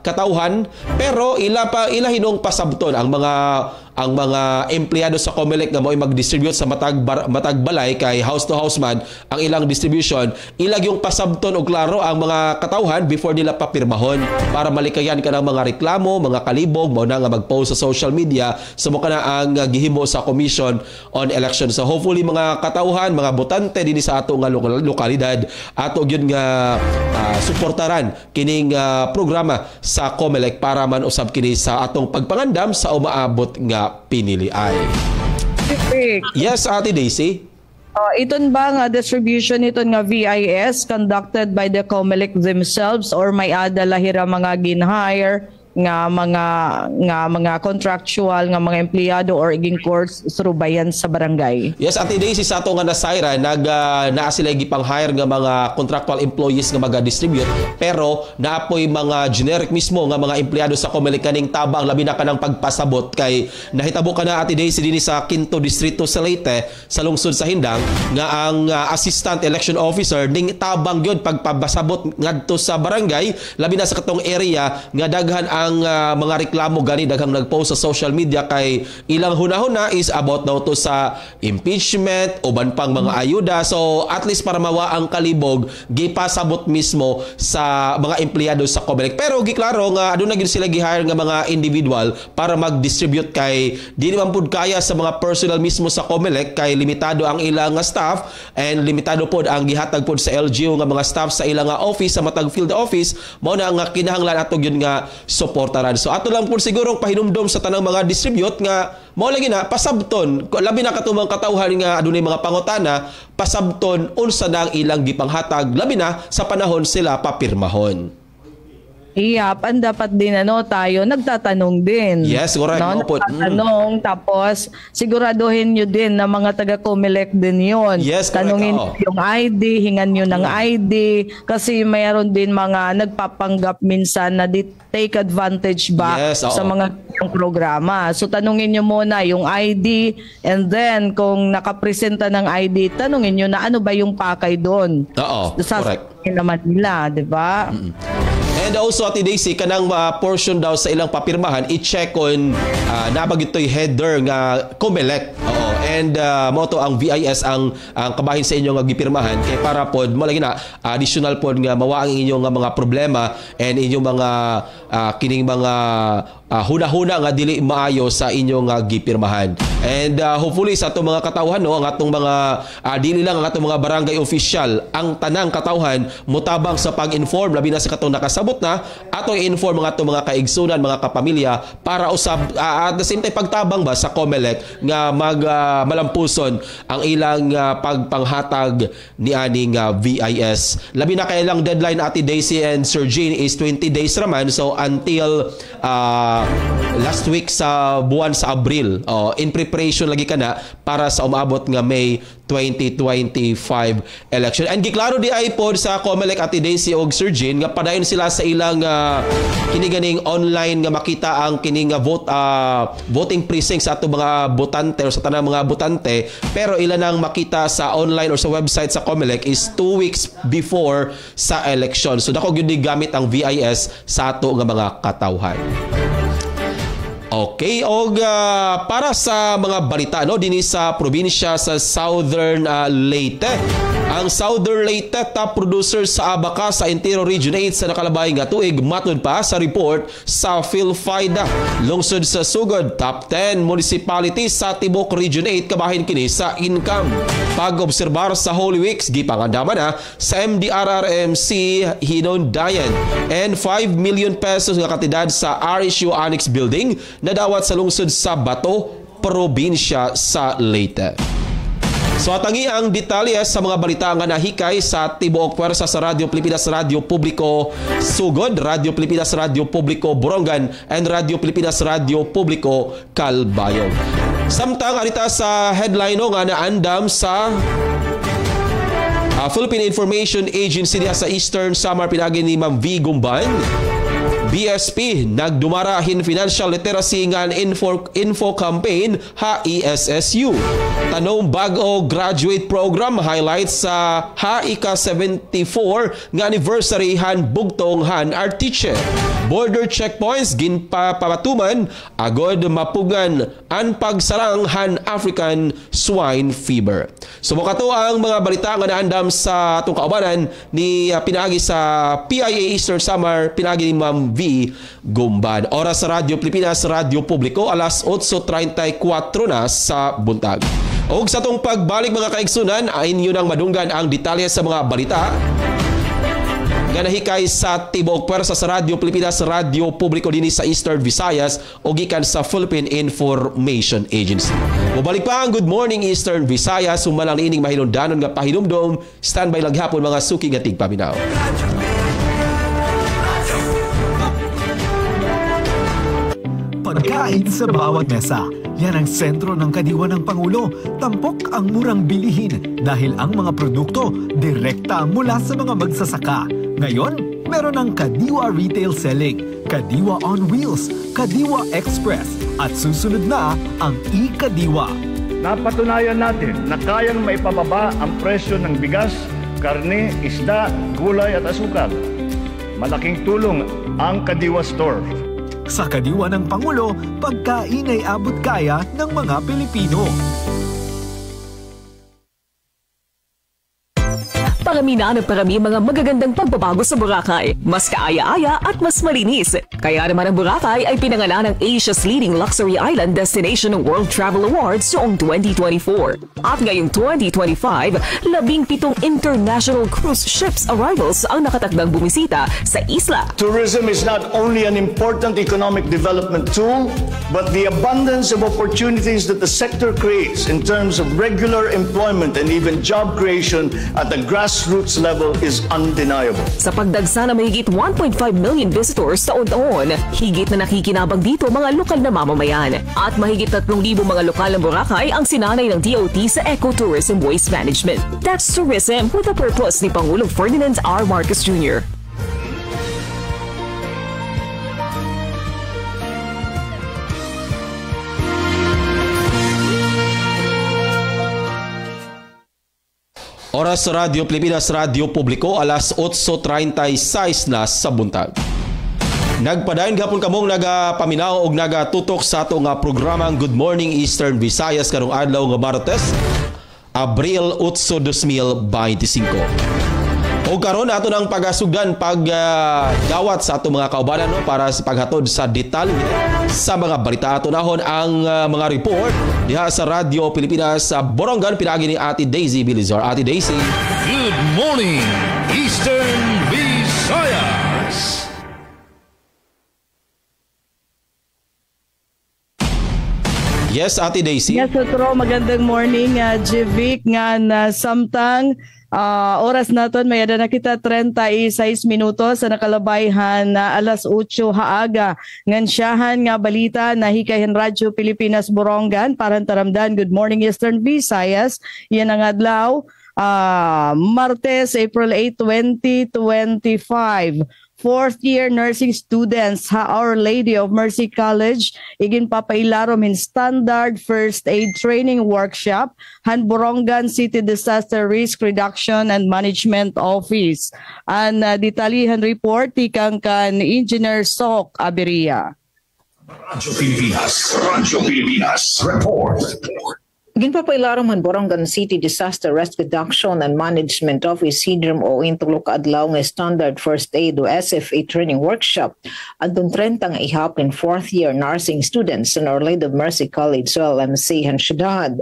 katauhan pero ila hinong pasabton ang mga empleyado sa Comelec nga mo'y mag-distribute sa matag balay kay house to house man ang ilang distribution ilag yung pasabton og klaro ang mga katauhan before nila papirmahon para malikayan ka ng mga reklamo mga kalibog mao na nga mag-post sa social media sumo ka na ang gihimo sa Commission on Elections. So hopefully mga katauhan mga botante dinhi sa ato nga lokalidad ato gyud nga suportaran kining programa sa Comelec para man usab kini sa atong pagpangandam sa umaabot nga pinilian. Yes, Ate Daisy. Iton ba nga distribution iton nga VIS conducted by the Comelec themselves or may adalahira mga gin-hire nga mga contractual nga mga empleyado or iging course surubayan sa barangay? Yes, Ate Daisy, sa ato nga nasayra naa sila gipang-hire nga mga contractual employees nga maga-distribute pero naapoy mga generic mismo nga mga empleyado sa Comelec kaning tabang labi na kanang pagpasabot kay nahitabo ka na Ate Daisy dinhi sa 5th distrito sa Leyte sa lungsod sa Hindang nga ang assistant election officer ning tabang gyud pagpabasabot ngadto sa barangay labi na sa katong area nga daghan ang mga reklamo gani daghang nagpost sa social media kay ilang hunahuna is about daw to sa impeachment uban pang mga ayuda so at least para mawa ang kalibog gipasabot mismo sa mga empleyado sa Comelec pero giklaro nga aduna gyud sila gi-hire nga mga individual para mag-distribute kay di naman pud kaya sa mga personal mismo sa Comelec kay limitado ang ilang staff and limitado pod ang gihatag pod sa LGU nga mga staff sa ilang office sa matag field office mao na nga kinahanglan ato gyud nga suportaran. So ato lang po siguro pahinumdom sa tanang mga distribute nga mao lagi na pasabton labi na katumang katawhan nga adunay mga pangutana pasabton unsa na ang ilang gipanghatag labi na sa panahon sila papirmahon. Ang dapat din tayo nagtatanong din. Yes, correct. No? Nagtatanong tapos siguraduhin nyo din na mga taga-Comelec din yun. Yes, tanungin yung ID, hingan nyo ng ID kasi mayroon din mga nagpapanggap minsan na take advantage ba sa mga programa. So tanungin nyo muna yung ID and then kung nakapresenta ng ID, tanungin nyo na ano ba yung pakay doon. Correct. Naman nila, di ba? And also Ate Daisy kanang portion daw sa ilang papirmahan i-check on nabagit toy header nga Comelec. And mo to ang VIS ang kabahin sa inyo nga gipirmahan kay para pod mo lagi na additional pod nga mawa ang inyong mga problema and inyong mga kining mga huna-huna nga dili maayo sa inyong gipirmahan. And hopefully sa atong mga katawhan, no, ang atong mga dili lang ang atong mga barangay official, ang tanang katawhan mutabang sa pag-inform labi na sa katong nakasabot na atong inform mga atong mga kaigsunan, mga kapamilya para usab at the same time pagtabang ba sa COMELEC nga malampuson ang ilang pagpanghatag ni aning VIS. Labi na kay lang deadline Ate Daisy and Sir Jean is 20 days raman, so until last week sa buwan sa Abril. In preparation lagi kana para sa umabot nga May 2025 election. And giklaro di ay pod sa COMELEC Ate Daisy og Sir Jean nga padayon sila sa ilang kiniganing online nga makita ang kining voting precinct sa ato mga botante o sa tanang mga botante, pero ilan nang makita sa online or sa website sa COMELEC is 2 weeks before sa election. So dako gyud gamit ang VIS sa ato nga mga katawhan. Okay, og para sa mga balita no dinhi sa probinsya sa Southern Leyte. Ang Southern Leyte top producer sa abaka sa Intero Region 8 sa nakalabay nga tuig matud pa sa report sa PhilFIDA. Lungsod sa Sugod, top 10 municipalities sa Tibok Region 8 kabahin kini sa income. Pag-obserbar sa Holy Weeks gipangandaman na sa MDRRMC Hinundayan and 5 million pesos nga katidad sa RSU Annex Building na dawat sa lungsod sa Bato, probinsya sa Leyte. So atangi ang detalye sa mga balita nga nahikay sa tibuok pwersa sa Radyo Pilipinas Radio Publiko Sugod, Radyo Pilipinas Radio Publiko Borongan, and Radyo Pilipinas Radio Publiko Calbayog. Samtang arita sa headline nga naandam sa Philippine Information Agency diha sa Eastern Samar pinagi ni Ma'am V. Gumban. BSP nagdumarahin financial literacy nga info campaign HISSU. Tanong bag-o graduate program highlights sa HICA 74 nga anniversary han bugtong han art teacher. Border checkpoints ginpapatuman agod mapugan ang pagsarang han African swine fever. So mokato ang mga balita nga naandam sa atong kaubanan ni pinaagi sa PIA Eastern Samar pinagi ni Ma'am V. Gumban. Oras sa Radyo Pilipinas Radio Publiko alas 8:34 na sa buntag. Og sa tong pagbalik mga kaigsunan ay inyo nang madunggan ang detalye sa mga balita nga nahikay sa tibuok pwersa sa Radyo Pilipinas Radio Publiko dinhi sa Eastern Visayas o gikan sa Philippine Information Agency. Mubalik pa ang Good Morning Eastern Visayas sumalang ining mahinungdanon nga pahinumdom. Standby lang hapon mga suki nga tigpaminaw. Pagkain sa bawat mesa. Yan ang sentro ng kadiwa ng Pangulo. Tampok ang murang bilihin dahil ang mga produkto direkta mula sa mga magsasaka. Ngayon, meron ang Kadiwa Retail Selling, Kadiwa on Wheels, Kadiwa Express at susunod na ang e-Kadiwa. Napatunayan natin na kayang maipababa ang presyo ng bigas, karne, isda, gulay at asukal. Malaking tulong ang Kadiwa Store. Sa kadiwa ng Pangulo, pagkain ay abot kaya ng mga Pilipino. Parami na ng parami mga magagandang pagbabago sa Boracay. Mas kaaya-aya at mas malinis. Kaya naman ang Boracay ay pinangalan ng Asia's leading luxury island destination ng World Travel Awards noong 2024. At ngayong 2025, 17 international cruise ships arrivals ang nakatakdang bumisita sa isla. Tourism is not only an important economic development tool, but the abundance of opportunities that the sector creates in terms of regular employment and even job creation at the grassroots level is undeniable. Sa pagdagsa na mahigit 1.5 million visitors taon-taon, higit na nakikinabang dito mga lokal na mamamayan. At mahigit 3,000 mga lokal ng Boracay ang sinanay ng DOT sa Ecotourism Waste Management. That's tourism with a purpose ni Pangulong Ferdinand R. Marcos Jr. Oras sa Radyo Pilipinas Radio Publiko alas 8:36 na sa buntag. Nagpadayon gapon kamong nagapaminaw og nagatutok sa ato nga programang Good Morning Eastern Visayas karong adlaw nga Martes, Abril 8, 2025. O karon ato ng pagasugdan pagdawat sa ato mga kaubanan no, para sa paghatod sa detalye sa mga balita ato nahon ang mga report diha sa Radyo Pilipinas sa Borongan pinagi ni Ate Daisy Bilizar. Ate Daisy. Good morning, Eastern Visayas. Yes, Ate Daisy. Yes, Otro, magandang morning, Jivic, nga na samtang oras naton may ada na kita 36 minutos sa nakalabayhan na alas 8 haaga. Ngansyahan nga balita na hikayan Radyo Pilipinas Borongan, parang taramdan. Good morning, Eastern Visayas. Yan ang adlaw, Martes, April 8, 2025. Fourth-year nursing students sa Our Lady of Mercy College igin papailarom in standard first aid training workshop han Borongan City Disaster Risk Reduction and Management Office. An detalyihan report ikang kan Engineer Sok Aberia. Radyo Pilipinas, report. Ginpapailarom han Borongan City Disaster Risk Reduction and Management Office Sidrum o intulok adlaw nga standard first aid o SFA training workshop adun 30 nga ihapon fourth year nursing students sa Our Lady of Mercy College o LMC han syudad.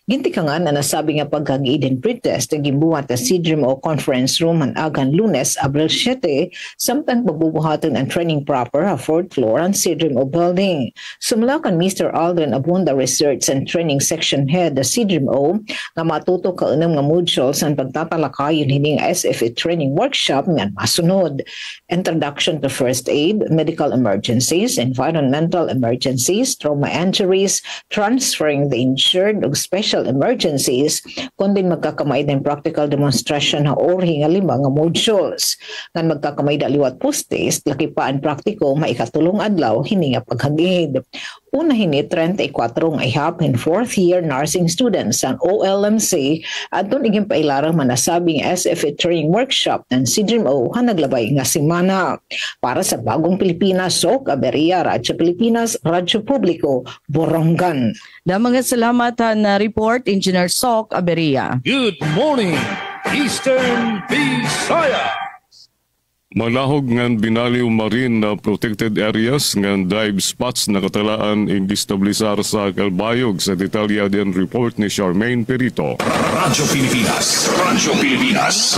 Gintikangan na nasabi nga pagkag-iden pretest ang gimbuhat na Sidrum o conference room ang agan Lunes, Abril 7, samtang pagbubuhaton ang training proper sa 4th floor ang Sidrum o building. Sumula kan Mr. Aldrin Abunda Research and Training Section Head sa Sidrum o nga matuto kaunang nga modules ang pagtatalakayon hining SFA training workshop nga masunod. Introduction to First Aid, Medical Emergencies, Environmental Emergencies, Trauma Injuries, Transferring the Insured ug Special Emergencies, kundi magkakamay din practical demonstration na orhi nga 5 nga modules. Ngan magkakamay da liwat postes, laki pa ang praktiko maikatulong adlaw hini nga paghagid. Una hini 34 nga ihapon fourth year nursing students ang OLMC at doon iging pailarang manasabing SFA training workshop ng Sidrum O naglabay nga simana. Para sa Bagong Pilipinas, Sok Aberia, Radyo Pilipinas, Radyo Publiko, Borongan. Mga salamat na report, Engineer Sok Aberia. Good morning, Eastern Visayas. Malahog ngan binaliw marine na protected areas ngan dive spots na katalaan indistablisar sa Kalbayog sa detalya din report ni Charmaine Perito. Radyo Pilipinas,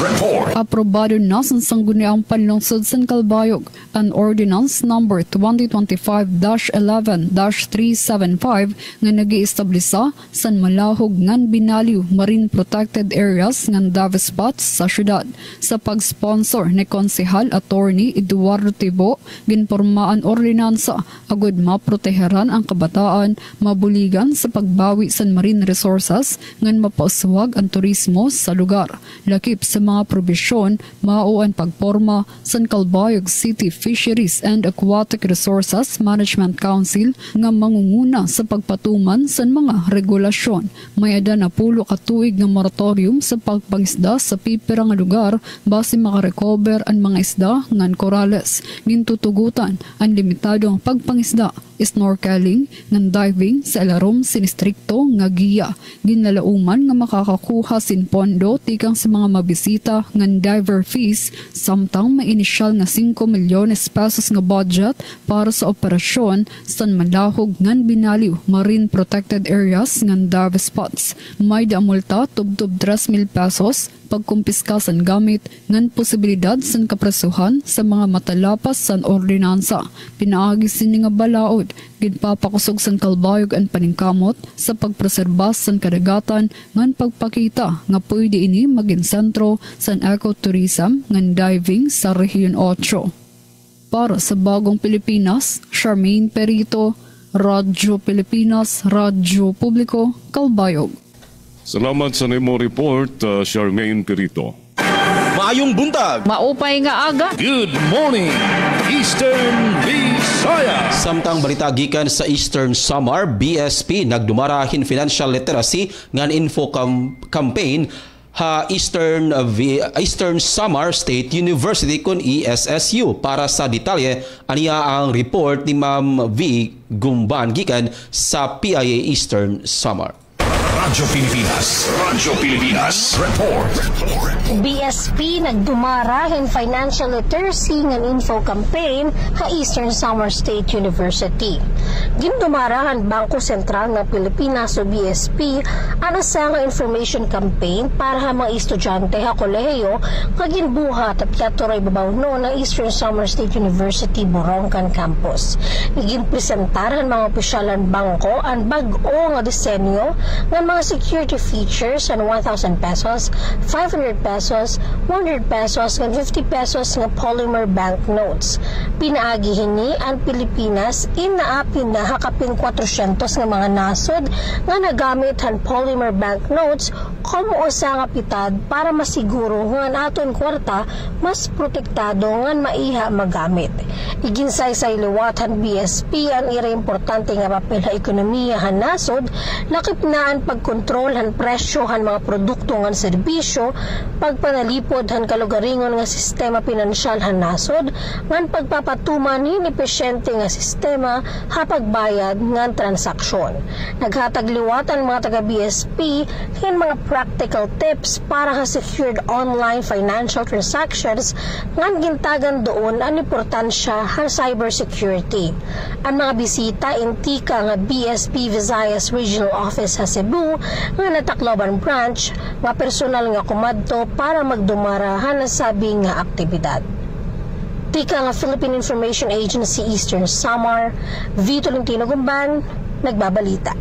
report. Aprobado na sa sangguniang panlungsod sa Kalbayog ang Ordinance Number 2025-11-375 nga nag-iestablisa sa malahog ngan binaliw marine protected areas ngan dive spots sa syudad. Sa pag-sponsor ni Konsehal Attorney Eduardo Tibo, ginpormaan ordinansa agud maproteheran ang kabataan, mabuligan sa pagbawi sa marine resources ngan mapauswag ang turismo sa lugar. Lakip sa mga probisyon, mao ang pagporma sa Kalbayog City Fisheries and Aquatic Resources Management Council nga mangunguna sa pagpatuman sa mga regulasyon. May ada na pulo ka tuig nga moratorium sa pagpangisda sa pipira nga lugar base makarecover ang mga isda ngan corales. Gintutugutan ang limitadong pagpangisda, snorkeling, ngan diving sa ilarom sinistrikto nga giya. Ginalauman nga makakakuha sin pondo tikang sa mga mabisita ngan diver fees samtang may inisyal nga 5 milyones pesos nga budget para sa operasyon sa malahog ngan binaliw marine protected areas ngan dive spots. May damulta tubtub 3,000 pesos pagkumpiska san gamit ngan posibilidad san kapresuhan sa mga matalapas san ordinansa. Pinaagi sini nga balaod ginpapakusog san Kalbayog ang paningkamot sa pagpreserba san kadagatan ngan pagpakita nga pwede ini maging sentro san ecotourism ngan diving sa Rehiyon 8. Para sa Bagong Pilipinas, Charmaine Perito, Radyo Pilipinas, Radyo Publiko, Kalbayog. Salamat sa nimo report, Charmaine Perito. Maayong buntag. Maupay nga aga. Good morning, Eastern Visayas. Samtang balita gikan sa Eastern Samar, BSP nagdumarahin financial literacy ngan info campaign ha Eastern Samar State University kun ESSU. Para sa detalye, aniya ang report ni Ma'am V. Gumban gikan sa PIA Eastern Samar. Radyo Pilipinas. Radyo Pilipinas. Report. BSP nagdumara in financial literacy ng info campaign sa Eastern Samar State University. Gindumarahan Bangko Sentral ng Pilipinas o BSP ang asang information campaign para sa mga estudyante sa kolehiyo kaginbuhat at katuroy babaw no ng Eastern Samar State University Borongan Campus. Ginpresentaran mga opisyalan bangko ang bag-o nga disenyo ng mga security features ng 1,000 pesos, 500 pesos, 100 pesos, and 50 pesos nga polymer banknotes. Pinaagihin ni ang Pilipinas inaapin na hakapin 400 nga mga nasod nga nagamit ang polymer banknotes como usa nga pitad para masiguro nga ang aton kwarta mas protektado nga maiha magamit. Iginsaysay liwat ang BSP ang ira importante nga papel sa ekonomiya han nasod, lakip na ang pagkontrol han presyo han mga produkto nga serbisyo, pagpanalipod han kalugaringon nga sistema pinansyal han nasod, ngan pagpapatuman hin epesyente nga sistema ha pagbayad ngan transaksyon. Naghatag liwat ang mga taga-BSP hin mga practical tips para sa secured online financial transactions ngan gintagan doon ang importansya ng cybersecurity. Ang mga bisita intika nga BSP Visayas Regional Office sa Cebu nga natakloban branch nga personal nga kumadto para magdumarahan na sabi nga aktibidad. Tika nga Philippine Information Agency Eastern Samar, Vito Lentino Gumban, nagbabalita.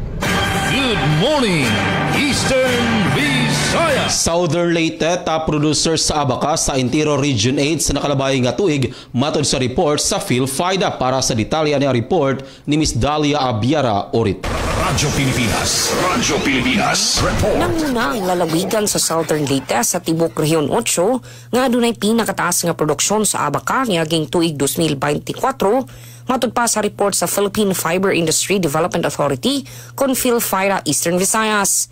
Good morning, Eastern Visayas. Southern Leyte, top producer sa Abaca sa Intero Region 8 sa nakalabayang nga tuig, matod sa report sa PhilFIDA. Para sa detalye niya report ni Miss Dalia Abiara Orit. Radyo Pilipinas. Radyo Pilipinas. Report. Nanguna ang lalawigan sa Southern Leyte sa Tibok Region 8 nga dunay pinakataas nga produksyon sa Abaca niaging tuig 2024 matod pa sa report sa Philippine Fiber Industry Development Authority kon PhilFIDA Eastern Visayas.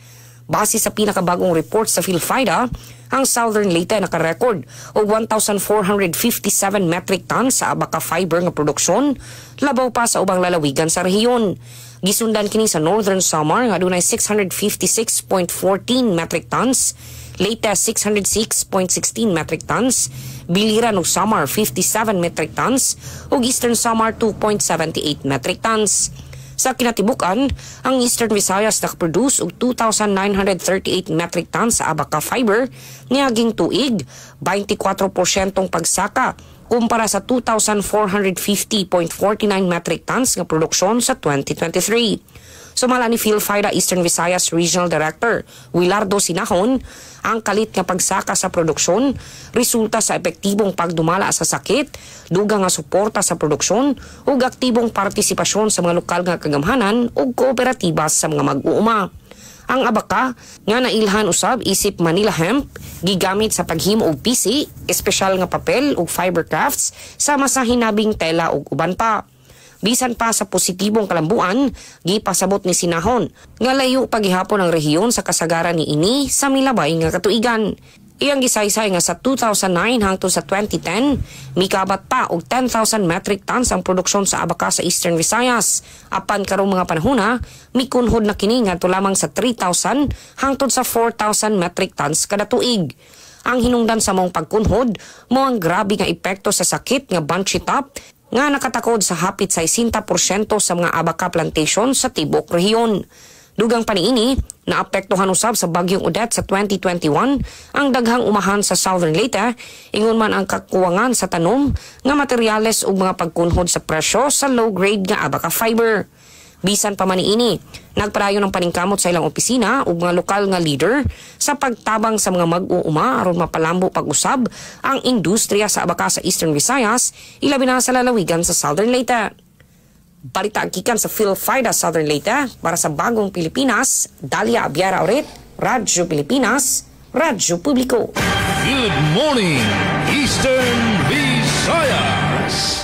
Base sa pinakabagong report sa PhilFIDA, ang Southern Leyte nakarecord og 1,457 metric tons sa Abaca fiber nga produksyon, labaw pa sa ubang lalawigan sa rehiyon. Gisundan kini sa Northern Samar nga dunay 656.14 metric tons, Leyte 606.16 metric tons, Biliran ug Samar 57 metric tons ug Eastern Samar 2.78 metric tons. Sa kinatibukan, ang Eastern Visayas nakaproduce og 2,938 metric tons sa Abaca fiber niaging tuig, 24% pagsaka kumpara sa 2,450.49 metric tons nga produksyon sa 2023. Sumala ni PhilFIDA Eastern Visayas Regional Director Wilardo Sinahon, ang kalit nga pagsaka sa produksyon resulta sa epektibong pagdumala sa sakit, dugang nga suporta sa produksyon ug aktibong partisipasyon sa mga lokal nga kagamhanan ug kooperatiba sa mga mag-uuma. Ang Abaca nga nailhan usab isip Manila Hemp gigamit sa paghimo og PC, espesyal nga papel ug fiber crafts sama sa hinabing tela ug uban pa. Bisan pa sa positibong kalambuan, gipasabot ni Sinahon nga layo paghihapon ang rehiyon sa kasagaran ni ini sa milabay nga katuigan. Iyang gisaysay nga sa 2009 hangtod sa 2010, mikabat pa og 10,000 metric tons ang produksyon sa Abaca sa Eastern Visayas. Apan karong mga panahona, mikunhod na kini ngadto lamang sa 3,000 hangtod sa 4,000 metric tons kada tuig. Ang hinungdan sa mong pagkunhod mo ang grabe nga epekto sa sakit nga bunchy top nga nakatakod sa hapit sa 60% sa mga Abaca plantation sa tibok rehiyon. Dugang paniini, naapektuhan usab sa bagyong Odette sa 2021 ang daghang umahan sa Southern Leyte, ingon man ang kakuwangan sa tanom nga materyales ug mga pagkunhod sa presyo sa low-grade nga Abaca fiber. Bisan pa maniini, nagpadayon ng paningkamot sa ilang opisina ug mga lokal nga leader sa pagtabang sa mga mag-uuma aron mapalambo pag-usab ang industriya sa Abaca sa Eastern Visayas, ilabi na sa lalawigan sa Southern Leyte. Balita ang kikan sa PhilFIDA Southern Leyte para sa Bagong Pilipinas, Dalia Abiara Oret, Radyo Pilipinas, Radyo Publiko. Good morning, Eastern Visayas.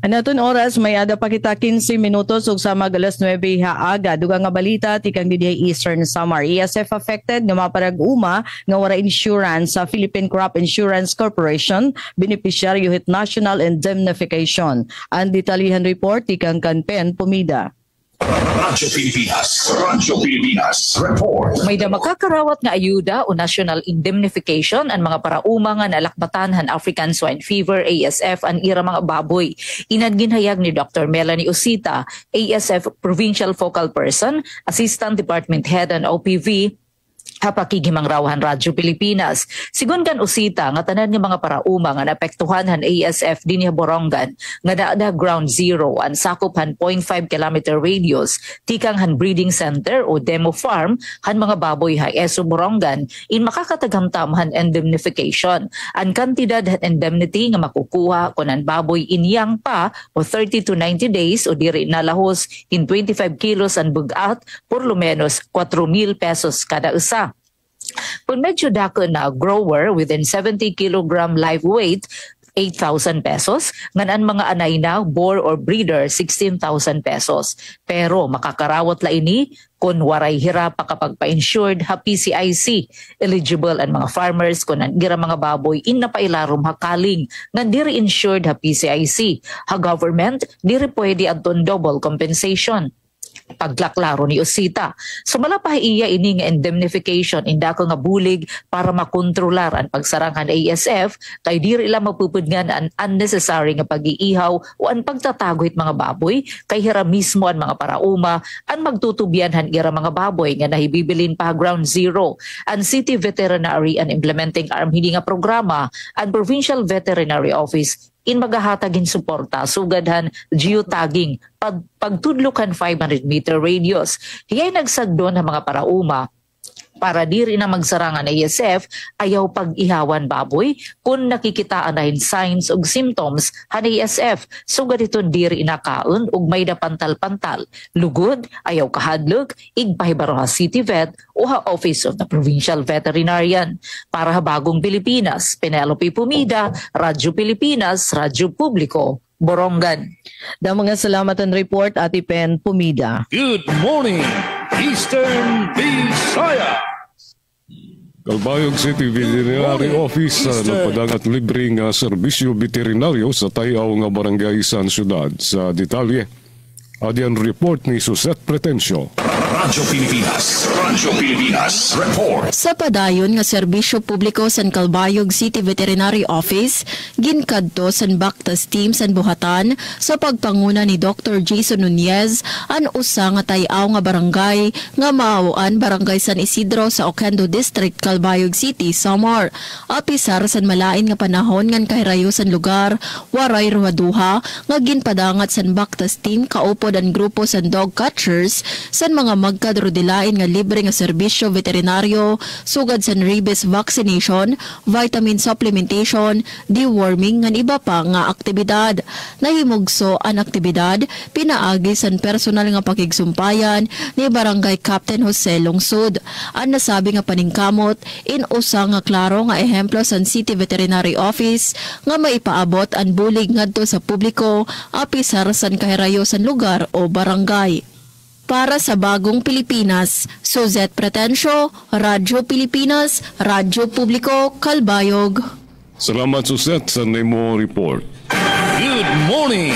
Anaton oras may ada pa kita 15 minutos ug sa magalas 9 haaga dugang nga balita tikang didihay Eastern Samar. ESF affected nga maparag-uma nga wala insurance sa Philippine Crop Insurance Corporation, beneficiary hit national indemnification. Ang detalyihan report tikang Kanpen Pumida. Radyo Pilipinas Report. May da makakarawat nga ayuda o national indemnification ang mga parauma nga nalakbatan han African Swine Fever ASF ang ira mga baboy. Inadginhayag ni Dr. Melanie Usita, ASF Provincial Focal Person, Assistant Department Head and OPV, hapakigimang rawahan Radyo Pilipinas. Sigun kan Usita, nga tanan ng mga parauma nga naapektuhan han ASF din Borongan, nga daada ground zero ang sakop han 0.5 kilometer radius, tikang han breeding center o demo farm han mga baboy ha ESO Borongan, in makakatagamtam han indemnification. Ang kantidad han indemnity nga makukuha kung ang baboy inyang pa o 30 to 90 days o diri nalahos in 25 kilos ang bugat, por lo menos 4,000 pesos kada isa. Kung medyo dako na grower within 70 kilogram live weight, 8,000 pesos. Nganan mga anay na, boar or breeder, 16,000 pesos. Pero makakarawat la ini kung waray hirap kapag pa-insured ha PCIC. Eligible ang mga farmers kung nangira mga baboy in napailarom hakaling nga diri insured ha PCIC. Ha government, diri pwede adton double compensation. Paglaklaro ni Usita. So malapah iya ini nga indemnification inda ko nga bulig para makontrolar ang pagsaranghan ASF kay diri ila mapupudngan ang unnecessary nga pag-iihaw o ang pagtataguyt mga baboy kay hira mismo ang mga parauma ang magtutubyanhan ira mga baboy nga nahibibilin pa ground zero. Ang City Veterinary and Implementing Arm hindi nga programa ang Provincial Veterinary Office in magahatagin suporta sugadhan geotagging pagtudlukan 500 meter radius. Hiyay nagsagdon ng mga parauma para diri na magsarangan ASF ayaw pag-ihawan baboy kung nakikitaan na signs o symptoms han ASF. Sugad ito diri inakaon ug may da pantal-pantal. Lugod, ayaw kahadlog, igpahibaro ha City Vet o ha Office of the Provincial Veterinarian. Para ha Bagong Pilipinas, Penelope Pumida, Radyo Pilipinas, Radyo Publiko, Borongan. Mga salamat ang report, Ate Pen Pumida. Good morning, Eastern Visayas. Calbayog City Veterinary Office nagpadangat libreng serbisyo veterinaryo sa tayaw nga barangay San Ciudad. Sa detalye, adian report ni Suzette Pretencio. Radyo Pilipinas Report. Sa padayon nga serbisyo publiko san Calbayog City Veterinary Office, ginkadto san Bactas team san buhatan sa pagpanguna ni Dr. Jason Nunez an usa nga tayaw nga barangay nga maawaan barangay San Isidro sa Oquendo District, Calbayog City, Samar. Apisar san malain nga panahon ngan kahirayo san lugar, waray ruwaduha nga ginpadangat san Bactas team kaupod ang grupo san dog catchers san mga magkadrodilain nga libre nga serbisyo veterinaryo sugad sa rabies vaccination, vitamin supplementation, deworming ngan iba pa nga aktibidad. Nahimugso ang aktibidad pinaagi san personal nga pakigsumpayan ni Barangay Captain Jose Lungsod. Ang nasabi nga paningkamot in usa nga klaro nga ehemplo san City Veterinary Office nga maipaabot ang bulig ngadto sa publiko apisar san kahirayo san lugar o barangay. Para sa Bagong Pilipinas, Suzette Pretencio, Radyo Pilipinas, Radyo Publiko, Calbayog. Salamat Suzette sa nimo report. Good morning,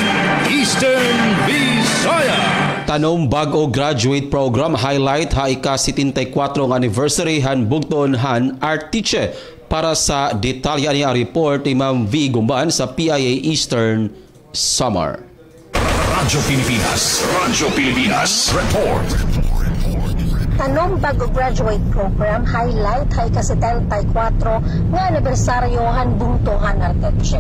Eastern Visayas. Tanong bag-o graduate program highlight ha ika-74 anniversary han bugton han art teacher. Para sa detalye niya report ni Ma'am V. Gumban sa PIA Eastern Samar. Radyo Pilipinas Report. Tanong bago-graduate program highlight hay ka-74 nga anibersaryo han bungtohan Arteche.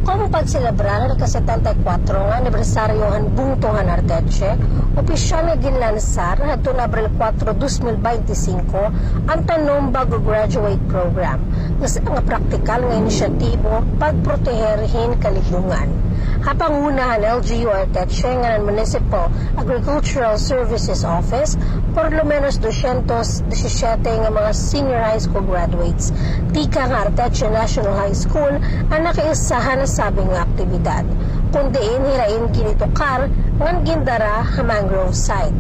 Kung pagselebrar ang ka-74 nga anibersaryo han bungtohan Arteche, opisyal na ginlansar hadto Abril 4, 2025 ang Tanong bago-graduate program nga praktikal nga inisyatibo pagproteherhin kalibungan. Hapangunahan LGU Arteche nga ng Municipal Agricultural Services Office por lo menos 217 nga mga senior high school graduates tika nga Arteche National High School ang nakiisahan na sabing nga aktibidad. Kundiin hirain ginitokar ngan gindara ha mangrove site.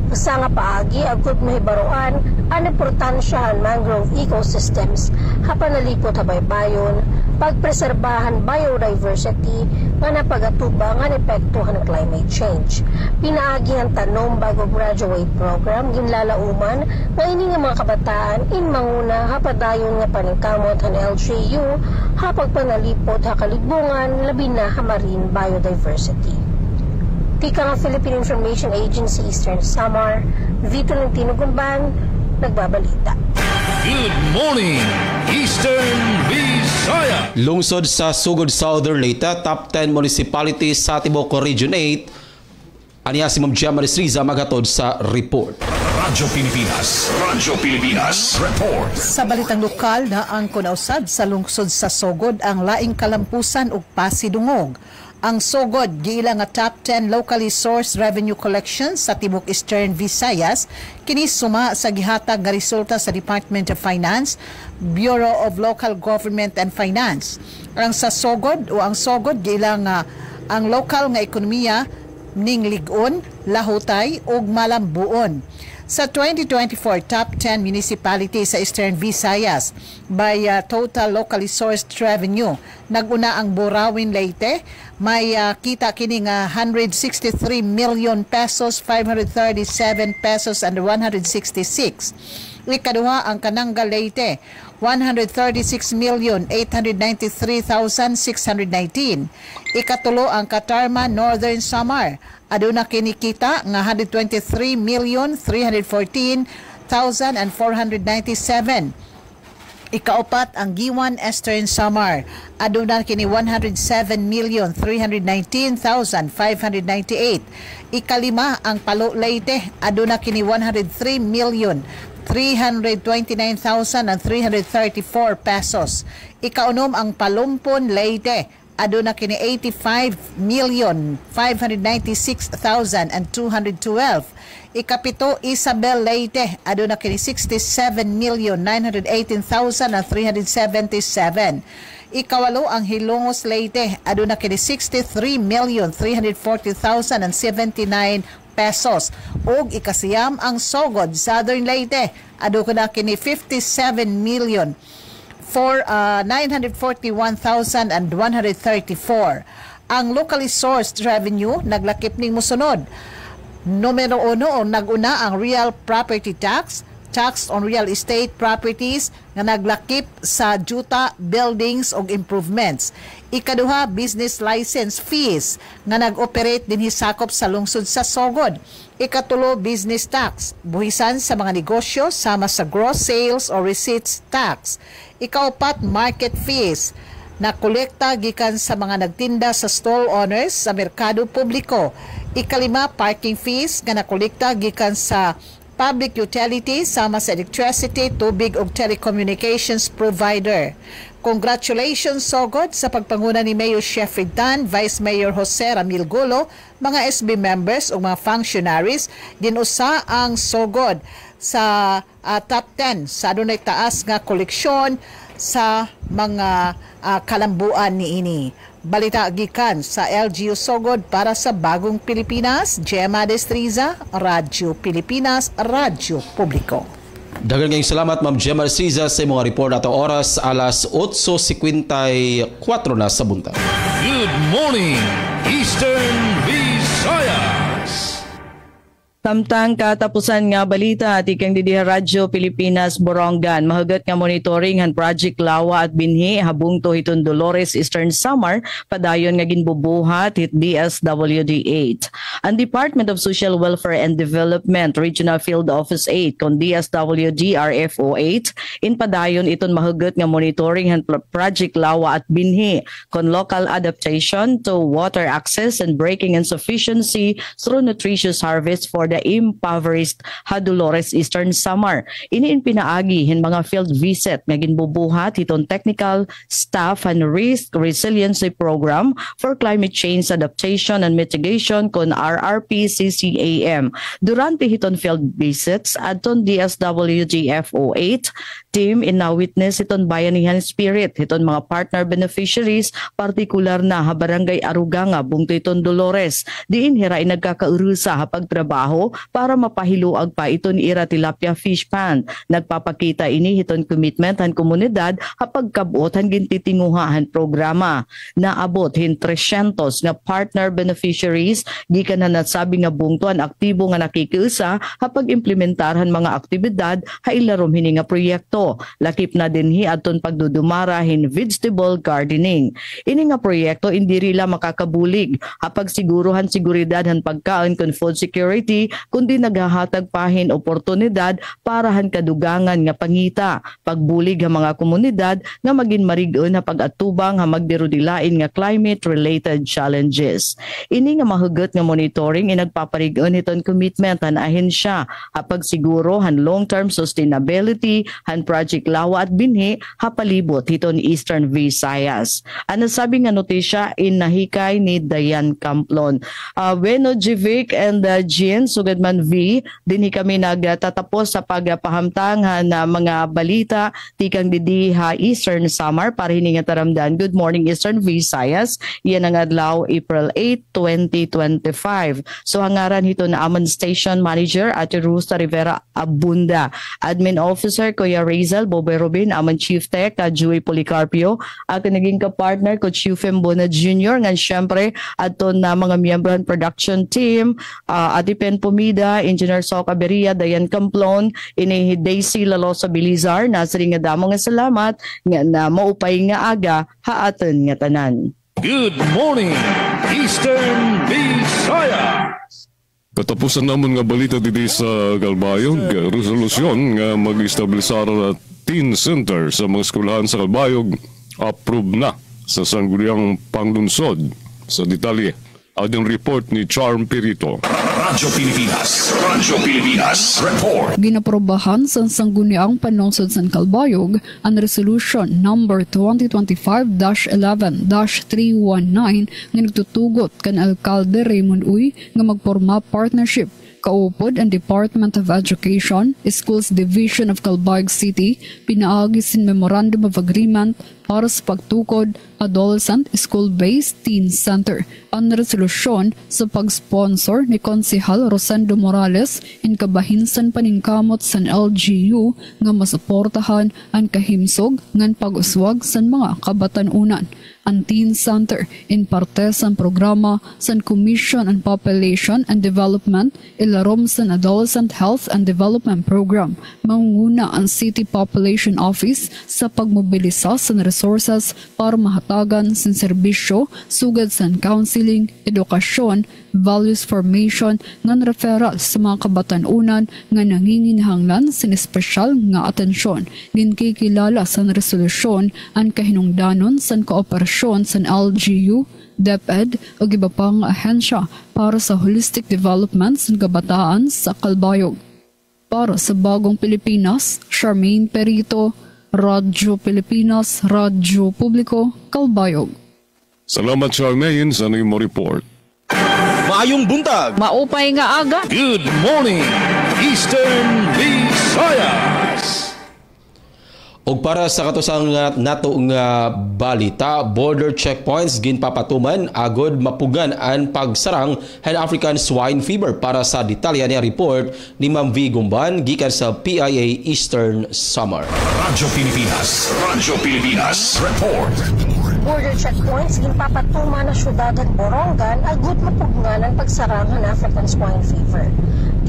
Sa nga paagi, agud mahibaroan ang importansya ng mangrove ecosystems hapan nalipot habaybayon, pagpreserbahan biodiversity nga napagatuba nga epekto ng climate change. Pinaagi ang tanom bago graduate program ginlalauman nga ini nga mga kabataan in manguna hapadayon nga paningkamot han LGU hapag panalipot ha kalibungan labi na ha marine biodiversity. Tika ng Philippine Information Agency Eastern Samar, Vito Lentino Gumban, nagbabalita. Good morning, Eastern Visayas! Lungsod sa Sugod Southern Leyte, top 10 municipalities sa Tibok Region 8. Aniya si Ma'am Gemma Rizriza magatod sa report. Radyo Pilipinas report. Sa balitang lokal na ang kunausab sa lungsod sa Sugod ang laing kalampusan ug pasidungog. Ang Sugod giila nga top 10 locally sourced revenue collections sa Tibok Eastern Visayas kini suma sa gihatag nga resulta sa Department of Finance, Bureau of Local Government and Finance. Ang sa Sugod o ang Sugod giila nga ang local nga ekonomiya ning lig-on, lahutay ug malambuon. Sa 2024 top 10 municipalities sa Eastern Visayas by total locally sourced revenue, naguna ang Burawin Leyte, may kita kini nga 163 million pesos, 537 pesos and 166. Ikaduha ang Kananga Leyte, 136,893,619. Ikatulo ang Katarman Northern Samar, aduna kinikita nga 123,314,497. Ikaupat ang Giwan Eastern Samar, aduna kini 107,319,598. Ikalima ang Palo Leyte, aduna kini 103,329,334 pesos. Ikaunom ang Palumpon Leyte, aduna kini 85,596,212. Ikapito Isabel Leyte, aduna kini 67,918,377. Ikawalo ang Hilongos Leyte, aduna kini 63,340,079 pesos. Ug ikasiyam ang Sogod Southern Leyte, aduna kini 57,941,134. Ang locally sourced revenue naglakip ning mosunod. Numero 1, naguna ang real property tax, tax on real estate properties nga naglakip sa juta, buildings ug improvements. Ikaduha, business license fees nga nag-operate dinhi sakop sa lungsod sa Sogod. Ikatulo, business tax, buhisan sa mga negosyo sama sa gross sales or receipts tax. Ikaupat, market fees na kolekta gikan sa mga nagtinda sa stall owners sa merkado publiko. Ikalima, parking fees nga nakolekta gikan sa public utilities sama sa electricity, tubig ug telecommunications provider. Congratulations Sogod sa pagpanguna ni Mayor Sheffrey Tan, Vice Mayor Jose Ramil Gulo, mga SB members ug mga functionaries. Dinusa ang Sogod sa top 10 sa adunay taas nga koleksyon sa mga kalambuan niini. Balita gikan sa LGU Sogod para sa Bagong Pilipinas, Gemma Destriza, Radyo Pilipinas, Radyo Publiko. Daghang kayong salamat Ma'am Gemma Destriza sa mga report atong oras alas 8:54 na sa buntag. Good morning, Eastern Visayas! Samtang katapusan nga balita at ikang didiha Radyo Pilipinas Borongan, mahugat nga monitoring han Project Lawa at Binhi habung to hiton Dolores Eastern Samar padayon nga ginbubuhat hit DSWD 8. Ang Department of Social Welfare and Development Regional Field Office 8 kon DSWD RFO 8 in padayon iton mahugat nga monitoring han Project Lawa at Binhi kon local adaptation to water access and breaking insufficiency through nutritious harvest for the impoverished Dolores Eastern Samar. Iniin pinaagi hin mga field visit nga ginbubuhat hiton technical staff and risk resiliency program for climate change adaptation and mitigation kon RRP CCAM. Durante hiton field visits adton DSWD FO8 team ina-witness iton bayanihan spirit iton mga partner beneficiaries, partikular na ha Barangay Aruganga, Bungto iton Dolores. Diin hiray nagkakaurusa ha pagtrabaho para mapahiluag pa iton ira tilapia fish pan. Nagpapakita ini iton commitment han komunidad ha pagkabuot han gintitinguhan programa. Naabot hin 300 nga partner beneficiaries gikan na nasabi nga bungto ang aktibo nga nakikiusa ha pag-implementarhan mga aktibidad ha ilarom hini nga proyekto. Lakip na dinhi aton pagdudumara hin vegetable gardening. Ini nga proyekto hindi rila makakabulig ha pagsiguruhan seguridad han pagkaon kun food security kundi naghahatag pahin oportunidad para han kadugangan nga pangita. Pagbulig ha mga komunidad nga magin marigon ha pag-atubang ha magdirudilain nga climate-related challenges. Ini nga mahugot nga monitoring inagpaparigon iton commitment han ahensya ha pagsiguro han long-term sustainability han project lawa at binhi ha palibot hiton Eastern Visayas. Ano sabi nga notisya inahikay ni Dayan Camplon. Bueno Jivic and Jean Sugadman V, dinhi kami nagtatapos sa pagpahamtang na mga balita tikang didi ha Eastern Samar para hini nga taramdan. Good morning Eastern Visayas. Yan ang adlaw April 8, 2025. So hangaran hito na amon station manager at Rusta Rivera Abunda. Admin officer Kuya Razel Boboy Robin, amon chief tech Joey Policarpio, at naging ka-partner ko Chief Mbona Jr. Ngan syempre ato na mga miyembro ng production team, Adipen Pumida, Engineer Soca Beria, Dayan Camplon, ini Daisy Lalosa Bilizar, nasari nga damo nga salamat nga na maupay nga aga haaton nga tanan. Good morning, Eastern Visayas! Katapusan namon nga balita dito sa Calbayog, resolusyon nga mag-establisar na teen center sa mga eskwelahan sa Calbayog approve na sa sangguniang panglunsod. Sa detalye, ang report ni Charm Perito. Radyo Pilipinas report. Ginaprobahan sa sangguniang panlungsod sa Calbayog ang resolution number 2025-11-319 nga nagtutugot kan Alcalde Raymond Uy nga magporma partnership kaupod ang Department of Education, Schools Division of Calbayog City, pinaagi sin Memorandum of Agreement para sa pagtukod Adolescent School-Based Teen Center. Ang resolusyon sa pag-sponsor ni Konsehal Rosendo Morales in kabahinsan paningkamot sa LGU nga masuportahan ang kahimsog ngan pag-uswag sa mga kabatanunan. Ang Teen Center in parte sa programa sa Commission on Population and Development ilarom sa Adolescent Health and Development Program. Manguna ang City Population Office sa pagmobilisa sa resources para mahatagan sa serbisyo sugad sa counseling, edukasyon, values formation ngan referral sa mga kabatanunan nga nanginginhanglan sa espesyal nga atensyon. Ginkikilala sa resolusyon ang kahinungdanon sa kooperasyon sa LGU, DepEd o iba pang ahensya para sa holistic development sa kabataan sa Calbayog. Para sa Bagong Pilipinas, Charmaine Perito, Radyo Pilipinas, Radyo Publiko, Calbayog. Salamat Charmaine sa iyong report. Maayong buntag! Maupay nga aga! Good morning, Eastern Visayas! Og para sa katusang nato nga balita, border checkpoints ginpapatuman agod mapugan ang pagsarang han African swine fever. Para sa detalye niya report ni Ma'am V. Gumban gikan sa PIA Eastern Samar. Radyo Pilipinas report. Border checkpoints ginpapatuman na syudad at Borongan agud mapugnan ang pagsarang han African swine fever.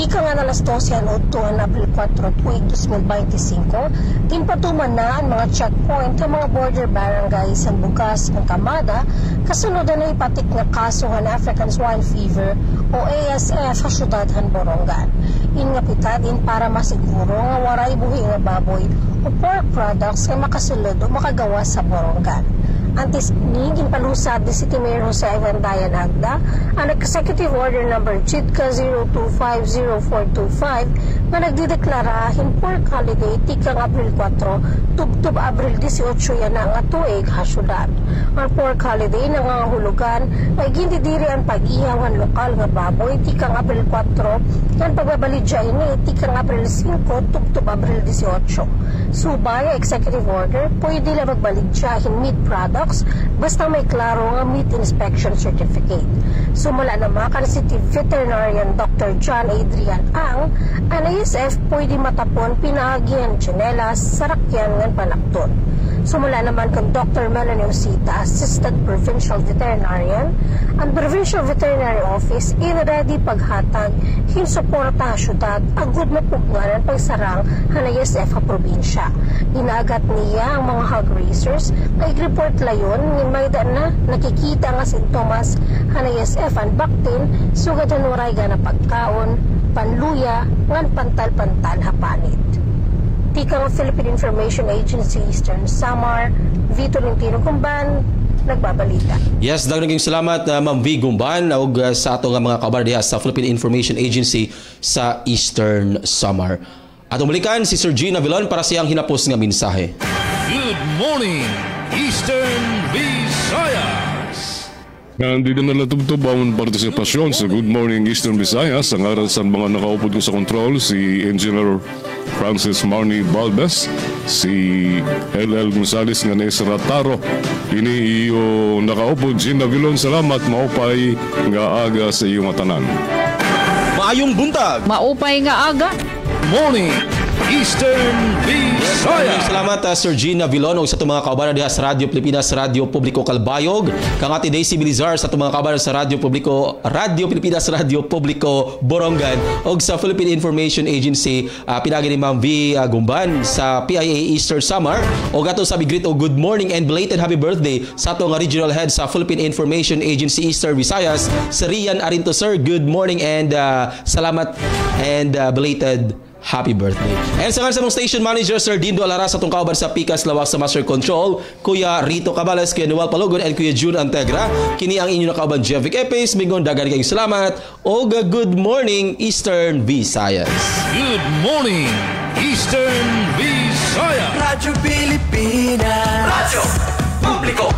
Ika nga nalas 12 tuan Abril 4, 2025, ginpatuman na ang mga checkpoint ng mga border barangays sa Bukas ng Kamada kasunod na ipatik na kaso han African swine fever o ASF sa syudad han Borongan. Ingapitadin para masiguro nga waray buhi nga baboy o pork products nga makasulod o makagawa sa Borongan. Antes ni ginpalusad ni City Mayor Jose Ivan Dayan Agda ang Executive Order number CHIDCA 0250 0425 nga nagdideklara pork holiday tikang Abril 4 tubtub Abril 18 yan na nga tuig ha syudad. Ang pork holiday nangangahulugan ay gindidiri ang pag-ihawan lokal nga baboy tikang Abril 4 yan pagbabalidya ini tikang Abril 5 tubtub Abril 18. Subay executive order pwede lang magbalidyahin meat products basta may klaro nga meat inspection certificate. Sumula naman kan City Veterinarian Dr. John Adrian ang ISF pwede matapon pinahagian tsinelas sarakyan ng panakton. Sumula naman kang Dr. Melanie Osita, Assistant Provincial Veterinarian, ang Provincial Veterinary Office in-ready paghatag hinsuporta syudad agud mapugnanan pagsarang ISF a probinsya. Inagat niya ang mga hog raisers ay report layon ni mayda na nakikita nga sintomas ISF ang baktin sugad hanuray nga na pagkaon, panluya, ngan pantal-pantal hapanit. Tikang Philippine Information Agency Eastern Samar, Vito Lintino Kumban, nagbabalita. Yes, naging salamat Ma'am V. Gumban ug sa ato nga mga kabar diha sa Philippine Information Agency sa Eastern Samar. Atong balikan si Sir Gina Vilon para siyang hinapos nga mensahe. Good morning, Eastern Visayas! Hindi na natubtob ang partisipasyon sa Good Morning Eastern Visayas ang aral sa mga nakaupod ko sa control si Engineer Francis Marnie Balbes, si LL Gonzales nga Rataro. Ini iyo nakaupod Gina Vilon, salamat maupay nga aga sa iyong matanan. Maayong buntag! Maupay nga aga! Morning Eastern Visayas! Salamat Sir Gina Vilon o sa itong mga kaubanan diha sa Radyo Pilipinas, Radyo Publiko Calbayog. Kang ati Daisy Bilizar sa itong mga kaubanan sa Radyo Pilipinas, Radyo Publiko Borongan o sa Philippine Information Agency pinagi ni Ma'am V. Gumban sa PIA Eastern Samar o gato sabi greet o good morning and belated happy birthday sa itong regional head sa Philippine Information Agency Eastern Visayas, si Rian Arinto. Sir, good morning and salamat and belated happy birthday. And sa mong station manager, Sir Dindo Alaras, atong kauban sa Pikas Lawak sa Master Control, Kuya Rito Cabales, Kuya Noel Palogon, and Kuya June Antegra. Kini ang inyo na kauban, Jevic Epes. Mingon, dagan kayong salamat. O good morning, Eastern Visayas. Good morning, Eastern Visayas. Radyo Pilipinas. Radyo Publiko.